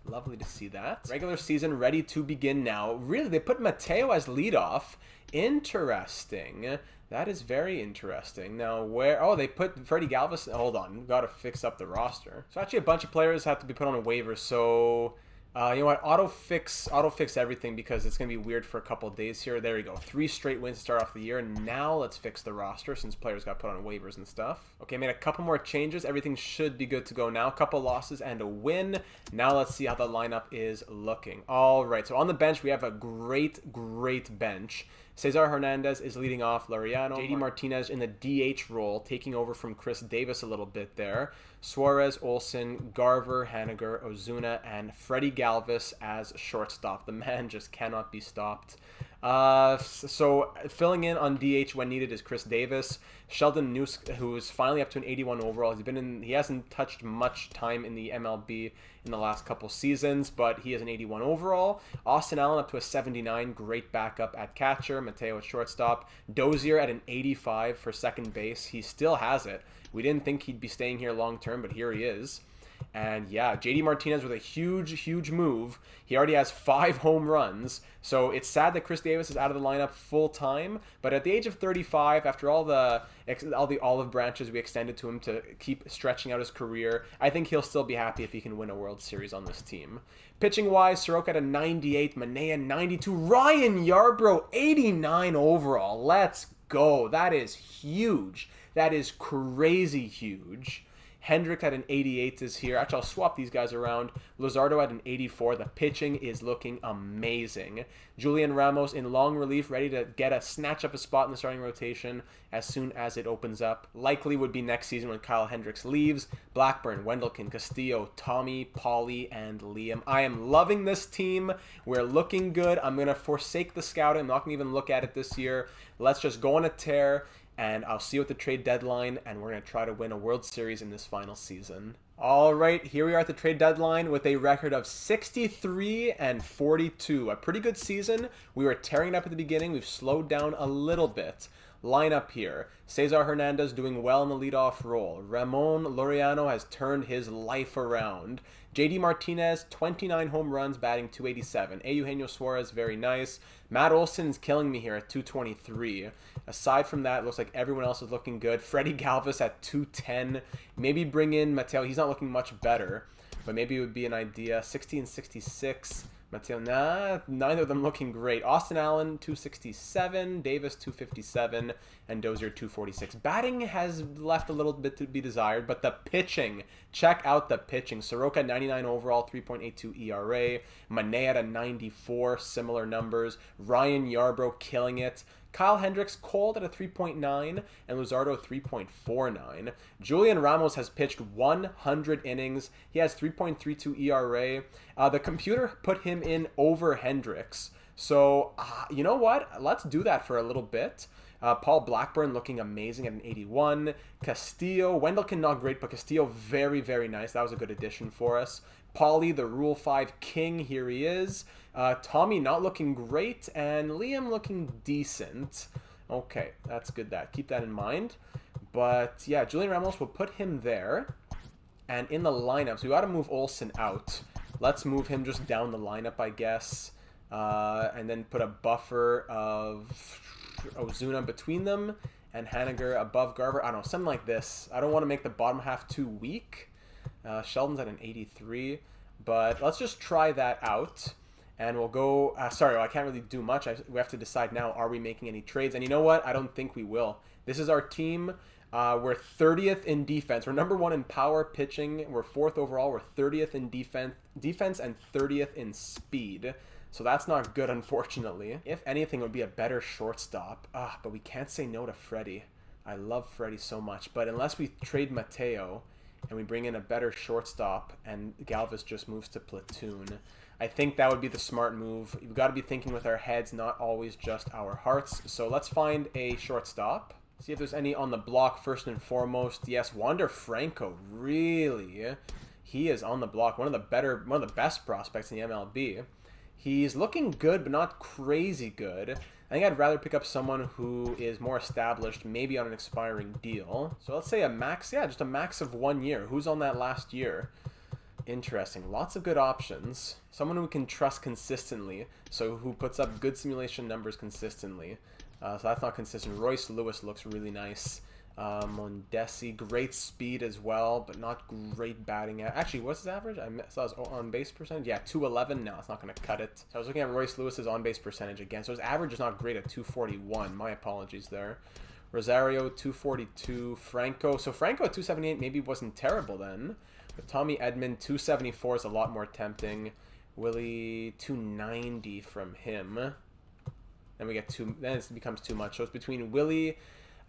Lovely to see that. Regular season ready to begin now. Really, they put Mateo as leadoff. Interesting. That is very interesting. Now, where... Oh, they put Freddie Galvez... Hold on. We've got to fix up the roster. So, actually, a bunch of players have to be put on a waiver. So, you know what? Auto-fix everything because it's going to be weird for a couple of days here. There you go. 3 straight wins to start off the year. Now, let's fix the roster since players got put on waivers and stuff. Okay, made a couple more changes. Everything should be good to go now. A couple losses and a win. Now, let's see how the lineup is looking. All right, so on the bench, we have a great bench. Cesar Hernandez is leading off. Laureano. JD Martinez in the DH role, taking over from Chris Davis a little bit there. Suarez, Olson, Garver, Haniger, Ozuna, and Freddie Galvez as shortstop. The man just cannot be stopped. So filling in on DH when needed is Chris Davis. Sheldon Neuse, who is finally up to an 81 overall. He hasn't touched much time in the MLB in the last couple seasons, but he is an 81 overall. Austin Allen up to a 79, great backup at catcher. Mateo at shortstop. Dozier at an 85 for second base. He still has it. We didn't think he'd be staying here long term, but here he is. And yeah, JD Martinez with a huge move. He already has 5 home runs. So it's sad that Chris Davis is out of the lineup full time. But at the age of 35, after all the olive branches we extended to him to keep stretching out his career, I think he'll still be happy if he can win a World Series on this team. Pitching wise, Soroka at a 98, Manea 92, Ryan Yarbrough 89 overall. Let's go. That is huge. That is crazy huge. Hendricks at an 88 is here. Actually, I'll swap these guys around. Luzardo at an 84. The pitching is looking amazing. Julian Ramos in long relief, ready to snatch up a spot in the starting rotation as soon as it opens up. Likely would be next season when Kyle Hendricks leaves. Blackburn, Wendelken, Castillo, Tommy, Paulie, and Liam. I am loving this team. We're looking good. I'm going to forsake the scouting. I'm not going to even look at it this year. Let's just go on a tear. And I'll see you at the trade deadline, and we're going to try to win a World Series in this final season. All right, here we are at the trade deadline with a record of 63-42. A pretty good season. We were tearing it up at the beginning. We've slowed down a little bit. Lineup here. Cesar Hernandez doing well in the leadoff role. Ramon Laureano has turned his life around. JD Martinez, 29 home runs, batting 287. Eugenio Suarez, very nice. Matt Olson's killing me here at 223. Aside from that, it looks like everyone else is looking good. Freddie Galvez at 210. Maybe bring in Mateo. He's not looking much better, but maybe it would be an idea. 1666. Mateo, nah, neither of them looking great. Austin Allen, 267. Davis, 257. And Dozier, 246. Batting has left a little bit to be desired, but the pitching, check out the pitching. Soroka, 99 overall, 3.82 ERA. Manea at a 94, similar numbers. Ryan Yarbrough killing it. Kyle Hendricks cold at a 3.9 and Luzardo 3.49. Julian Ramos has pitched 100 innings. He has 3.32 ERA. The computer put him in over Hendricks. So, you know what? Let's do that for a little bit. Paul Blackburn looking amazing at an 81. Castillo, Wendelken not great, but Castillo very, very nice. That was a good addition for us. Paulie, the Rule 5 king, here he is. Tommy not looking great, and Liam looking decent. Okay, that's good. Keep that in mind. But yeah, Julian Ramos will put him there. And in the lineup, so we got to move Olsen out. Let's move him just down the lineup, I guess. And then put a buffer of Ozuna between them and Haniger above Garver. I don't know, something like this. I don't want to make the bottom half too weak. Sheldon's at an 83, but let's just try that out. And we'll go, sorry, I can't really do much. We have to decide now, are we making any trades? And you know what? I don't think we will. This is our team. We're 30th in defense. We're number 1 in power pitching. We're 4th overall. We're 30th in defense and 30th in speed. So that's not good, unfortunately. If anything, it would be a better shortstop. But we can't say no to Freddie. I love Freddie so much. But unless we trade Mateo and we bring in a better shortstop and Galvez just moves to platoon, I think that would be the smart move. We've got to be thinking with our heads, not always just our hearts. So let's find a shortstop. See if there's any on the block first and foremost. Yes, Wander Franco, really. He is on the block. One of the best prospects in the MLB. He's looking good, but not crazy good. I think I'd rather pick up someone who is more established, maybe on an expiring deal. So let's say a max, yeah, just a max of 1 year. Who's on that last year? Interesting. Lots of good options. Someone we can trust consistently, so who puts up good simulation numbers consistently. So that's not consistent. Royce Lewis looks really nice. Mondesi, great speed as well, but not great batting. Actually, what's his average? I saw his on-base percentage. Yeah, 211. No, it's not going to cut it. So I was looking at Royce Lewis's on-base percentage again. So his average is not great at 241. My apologies there. Rosario, 242. Franco. So Franco at 278 maybe wasn't terrible then. But Tommy Edman, 274 is a lot more tempting. Willie, 290 from him. Then we get then it becomes too much. So it's between Willie,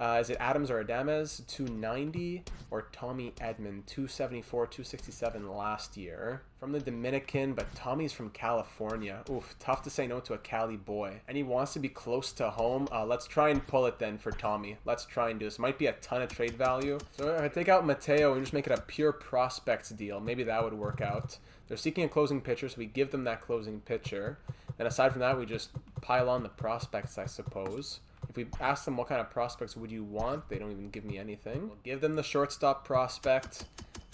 is it Adams or Adames, 290, or Tommy Edman, 274, 267 last year. From the Dominican, but Tommy's from California. Oof, tough to say no to a Cali boy. And he wants to be close to home. Let's try and pull it then for Tommy. Let's try and do this. Might be a ton of trade value. So if I take out Mateo and just make it a pure prospects deal, maybe that would work out. They're seeking a closing pitcher, so we give them that closing pitcher. Then aside from that, we just pile on the prospects, I suppose. If we ask them what kind of prospects would you want, they don't even give me anything. We'll give them the shortstop prospect.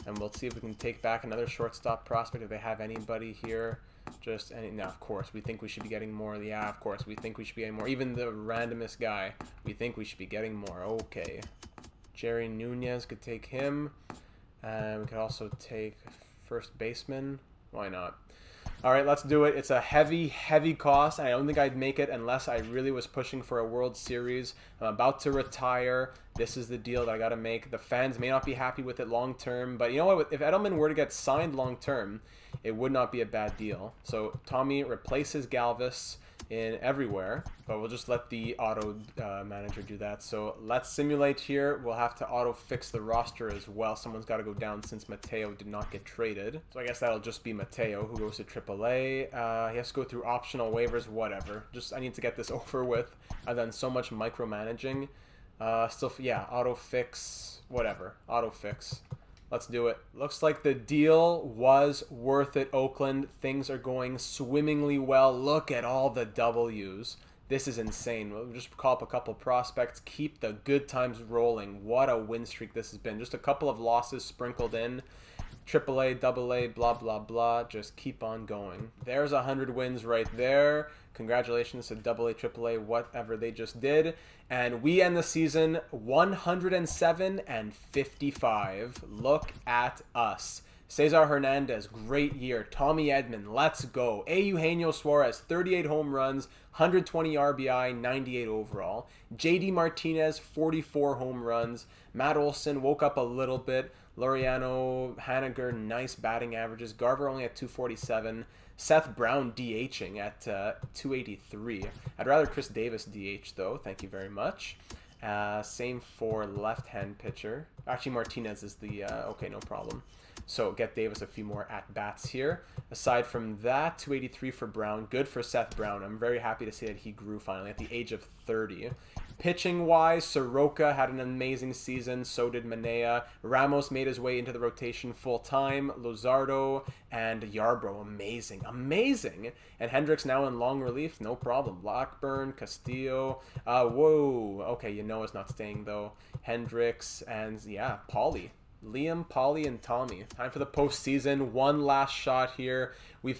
And we'll see if we can take back another shortstop prospect if they have anybody here. Just any, no, of course, we think we should be getting more. Yeah, of course, we think we should be getting more. Even the randomest guy, we think we should be getting more. Okay. Jerry Nunez could take him. And we could also take first baseman. Why not? All right, let's do it. It's a heavy, heavy cost. I don't think I'd make it unless I really was pushing for a World Series. I'm about to retire. This is the deal that I got to make. The fans may not be happy with it long term, but you know what? If Edelman were to get signed long term, it would not be a bad deal. So Tommy replaces Galvez in everywhere, but we'll just let the auto manager do that. So let's simulate here. We'll have to auto fix the roster as well. Someone's got to go down since Mateo did not get traded. So I guess that'll just be Mateo who goes to AAA. He has to go through optional waivers, whatever. Just I need to get this over with. I've done so much micromanaging. Still, yeah, auto fix, whatever. Auto fix. Let's do it. Looks like the deal was worth it, Oakland. Things are going swimmingly well. Look at all the W's. This is insane. We'll just call up a couple prospects. Keep the good times rolling. What a win streak this has been. Just a couple of losses sprinkled in. AAA, AA, blah, blah, blah. Just keep on going. There's 100 wins right there. Congratulations to AA, AAA, whatever they just did. And we end the season 107-55. Look at us. Cesar Hernandez, great year. Tommy Edman, let's go. Eugenio Suarez, 38 home runs, 120 RBI, 98 overall. JD Martinez, 44 home runs. Matt Olson woke up a little bit. Laureano, Haniger, nice batting averages. Garver only at 247. Seth Brown DHing at 283. I'd rather Chris Davis DH though. Thank you very much. Same for left-hand pitcher. Actually, Martinez is the okay, no problem. So get Davis a few more at-bats here. Aside from that, 283 for Brown. Good for Seth Brown. I'm very happy to see that he grew finally at the age of 30. Pitching-wise, Soroka had an amazing season. So did Manea. Ramos made his way into the rotation full-time. Luzardo and Yarbrough, amazing. Amazing! And Hendricks now in long relief, no problem. Blackburn, Castillo. Whoa. Okay, you know it's not staying, though. Hendricks and, yeah, Pauly. Liam, Pauly, and Tommy. Time for the postseason. One last shot here. We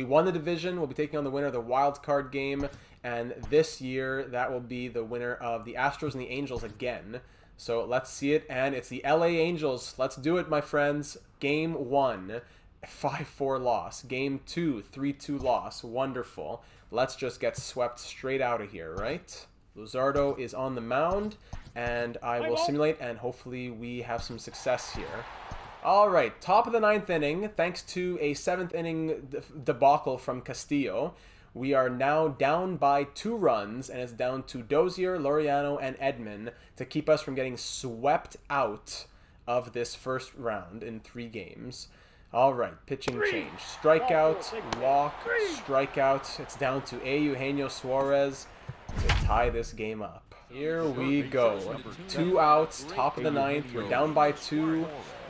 won the division. We'll be taking on the winner of the wild card game. And this year, that will be the winner of the Astros and the Angels again. So let's see it. And it's the LA Angels. Let's do it, my friends. Game 1, 5-4 loss. Game 2, 3-2 loss. Wonderful. Let's just get swept straight out of here, right? Luzardo is on the mound. And I will simulate, and hopefully we have some success here. All right, top of the 9th inning, thanks to a 7th inning debacle from Castillo. We are now down by 2 runs, and it's down to Dozier, Laureano, and Edman to keep us from getting swept out of this first round in 3 games. All right, pitching change. Strikeout, walk, strikeout. It's down to Eugenio Suarez to tie this game up. Here we go. 2 outs, top of the 9th. We're down by 2.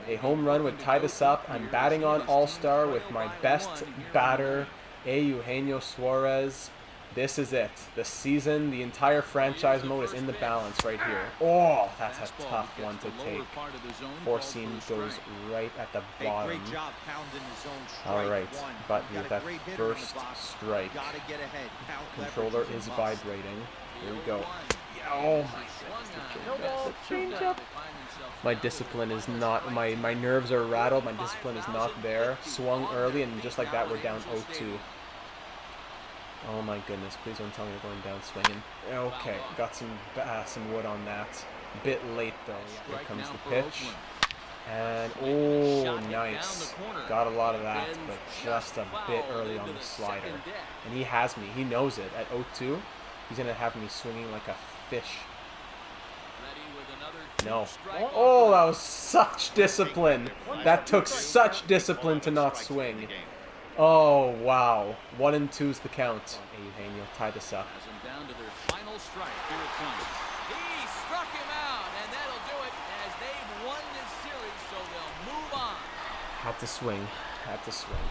A home run would tie this up. I'm batting on All-Star with my best batter, Eugenio Suarez. This is it. The season, the entire franchise mode is in the balance right here. Oh, that's a tough one to take. 4-seam goes right at the bottom. All right, but with that first strike, controller is vibrating. Here we go. Oh my goodness, the changeup. My discipline is not, my nerves are rattled, my discipline is not there. Swung early, and just like that, we're down 0-2. Oh my goodness, please don't tell me we're going down swinging. Okay, got some wood on that. Bit late though. Here comes the pitch. And, oh, nice. Got a lot of that, but just a bit early on the slider. And he has me, he knows it. At 0-2, he's going to have me swinging like a fish. No. Oh, that was such discipline. That took such discipline to not swing. Oh, wow. 1-2 is the count. Eugenio, tie this up. Down to their final strike. Here it comes. He struck him out, and that'll do it as they've won this series, so they'll move on. Had to swing. Had to swing.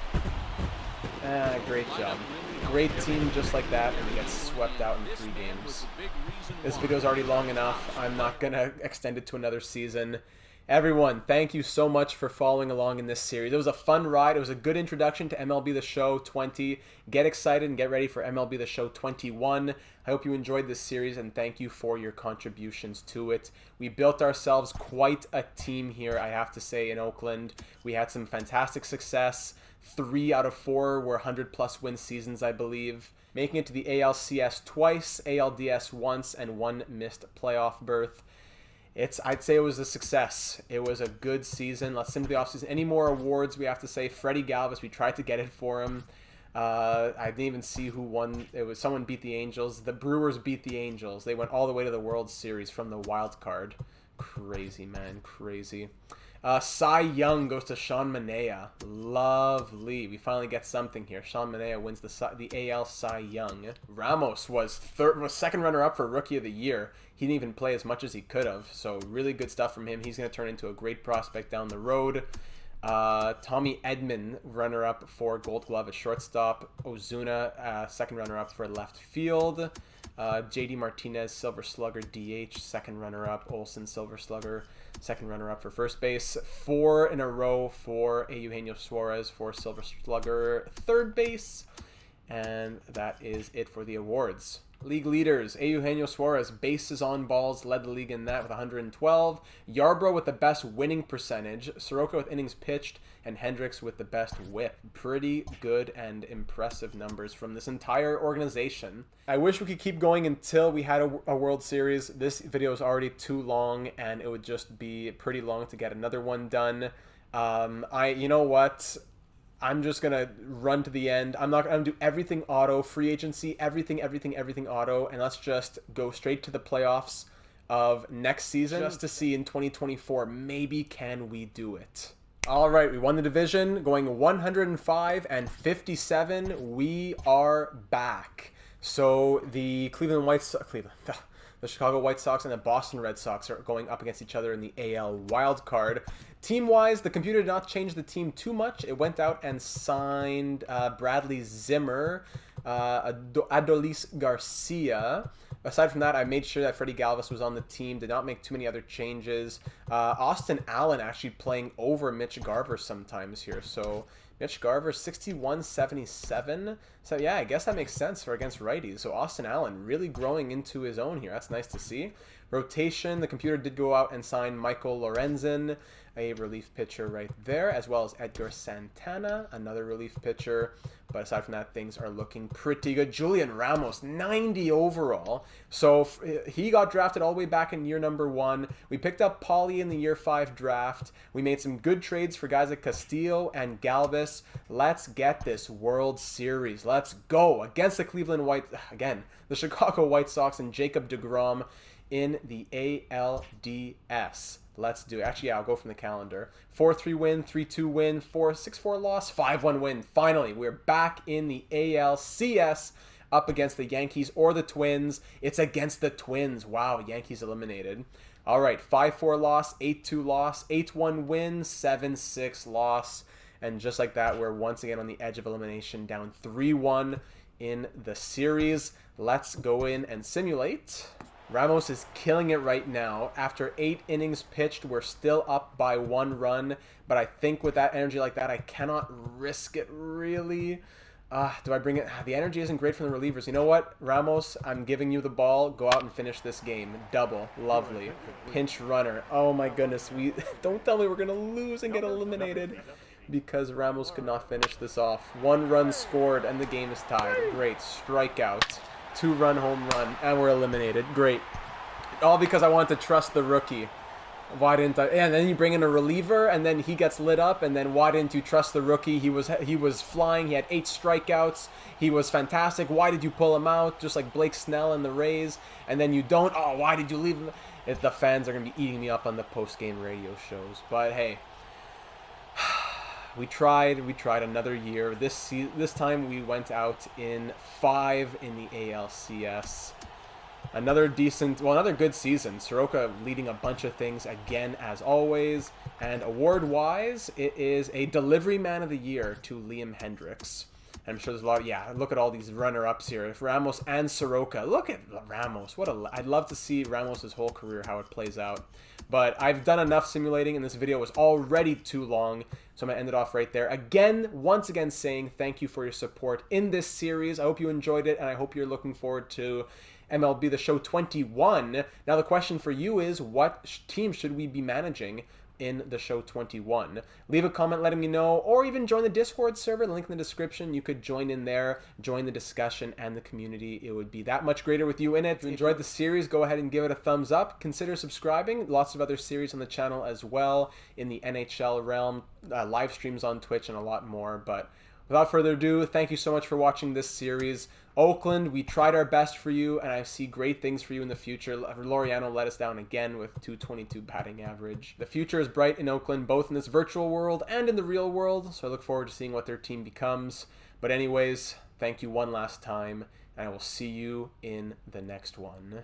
Great job. Great team just like that, and we get swept out in 3 games. This video's already long enough. I'm not going to extend it to another season. Everyone, thank you so much for following along in this series. It was a fun ride. It was a good introduction to MLB The Show 20. Get excited and get ready for MLB The Show 21. I hope you enjoyed this series and thank you for your contributions to it. We built ourselves quite a team here, I have to say, in Oakland. We had some fantastic success. 3 out of 4 were 100-plus win seasons, I believe. Making it to the ALCS twice, ALDS once, and 1 missed playoff berth. I'd say it was a success. It was a good season. Let's simply offseason. Any more awards we have to say? Freddie Galvez, we tried to get it for him. I didn't even see who won. It was someone beat the Angels. The Brewers beat the Angels. They went all the way to the World Series from the wild card. Crazy, man. Crazy. Cy Young goes to Sean Manaea. Lovely. We finally get something here. Sean Manaea wins the AL Cy Young. Ramos was second runner-up for Rookie of the Year. He didn't even play as much as he could have. So really good stuff from him. He's going to turn into a great prospect down the road. Tommy Edman, runner-up for Gold Glove at shortstop. Ozuna, second runner-up for left field. JD Martinez, Silver Slugger, DH, second runner-up. Olsen, Silver Slugger, second runner-up for first base. 4 in a row for Eugenio Suarez for Silver Slugger, third base. And that is it for the awards. League leaders, Eugenio Suarez, bases on balls, led the league in that with 112. Yarbrough with the best winning percentage. Soroka with innings pitched. And Hendricks with the best whip. Pretty good and impressive numbers from this entire organization. I wish we could keep going until we had a World Series. This video is already too long, and it would just be pretty long to get another one done. You know what? I'm just going to run to the end. I'm not going to do everything auto, free agency, everything auto, and let's just go straight to the playoffs of next season just to see in 2024, maybe can we do it. All right, we won the division, going 105-57. We are back. So the the Chicago White Sox and the Boston Red Sox are going up against each other in the AL wild card. Team-wise, the computer did not change the team too much. It went out and signed Bradley Zimmer, Adolis Garcia. Aside from that, I made sure that Freddie Galvez was on the team. Did not make too many other changes. Austin Allen actually playing over Mitch Garver sometimes here. So Mitch Garver, 61-77. So yeah, I guess that makes sense for against righties. So Austin Allen really growing into his own here. That's nice to see. Rotation, the computer did go out and sign Michael Lorenzen, a relief pitcher right there, as well as Edgar Santana, another relief pitcher. But aside from that, things are looking pretty good. Julian Ramos, 90 overall. So he got drafted all the way back in year number 1. We picked up Pauly in the year 5 draft. We made some good trades for guys like Castillo and Galvez. Let's get this World Series. Let's go against the the Chicago White Sox and Jacob deGrom in the ALDS. Let's do it. Actually, yeah, I'll go from the calendar. 4-3 win, 3-2 win, 6-4 loss, 5-1 win. Finally, we're back in the ALCS up against the Yankees or the Twins. It's against the Twins. Wow, Yankees eliminated. All right, 5-4 loss, 8-2 loss, 8-1 win, 7-6 loss. And just like that, we're once again on the edge of elimination, down 3-1 in the series. Let's go in and simulate. Ramos is killing it right now. After 8 innings pitched, we're still up by 1 run. But I think with that energy like that, I cannot risk it really. Do I bring it? The energy isn't great from the relievers. You know what, Ramos, I'm giving you the ball. Go out and finish this game. Double. Lovely. Pinch runner. Oh my goodness. Don't tell me we're going to lose and get eliminated because Ramos could not finish this off. 1 run scored and the game is tied. Great. Strikeout. 2-run home run, and we're eliminated. Great. All because I wanted to trust the rookie. Why didn't I? And then you bring in a reliever, and then he gets lit up, and then why didn't you trust the rookie? He was flying. He had 8 strikeouts. He was fantastic. Why did you pull him out? Just like Blake Snell and the Rays. And then you don't. Oh, why did you leave him? The fans are going to be eating me up on the post-game radio shows. But hey, we tried another year. This time we went out in 5 in the ALCS. Another good season. Soroka leading a bunch of things again as always. And award-wise, it is a Delivery Man of the Year to Liam Hendricks. I'm sure there's a lot of, yeah, look at all these runner-ups here. If Ramos and Soroka. Look at Ramos. I'd love to see Ramos' whole career, how it plays out. But I've done enough simulating, and this video was already too long, so I'm going to end it off right there. Again, once again saying thank you for your support in this series. I hope you enjoyed it, and I hope you're looking forward to MLB The Show 21. Now, the question for you is, what team should we be managing in the show 21? Leave a comment letting me know, or even join the Discord server, link in the description. You could join in there, join the discussion and the community. It would be that much greater with you in it. If you enjoyed the series, go ahead and give it a thumbs up. Consider subscribing. Lots of other series on the channel as well in the NHL realm, live streams on Twitch, and a lot more. But without further ado, thank you so much for watching this series. Oakland, we tried our best for you, and I see great things for you in the future. Laureano let us down again with .222 batting average. The future is bright in Oakland, both in this virtual world and in the real world, so I look forward to seeing what their team becomes. But anyways, thank you one last time, and I will see you in the next one.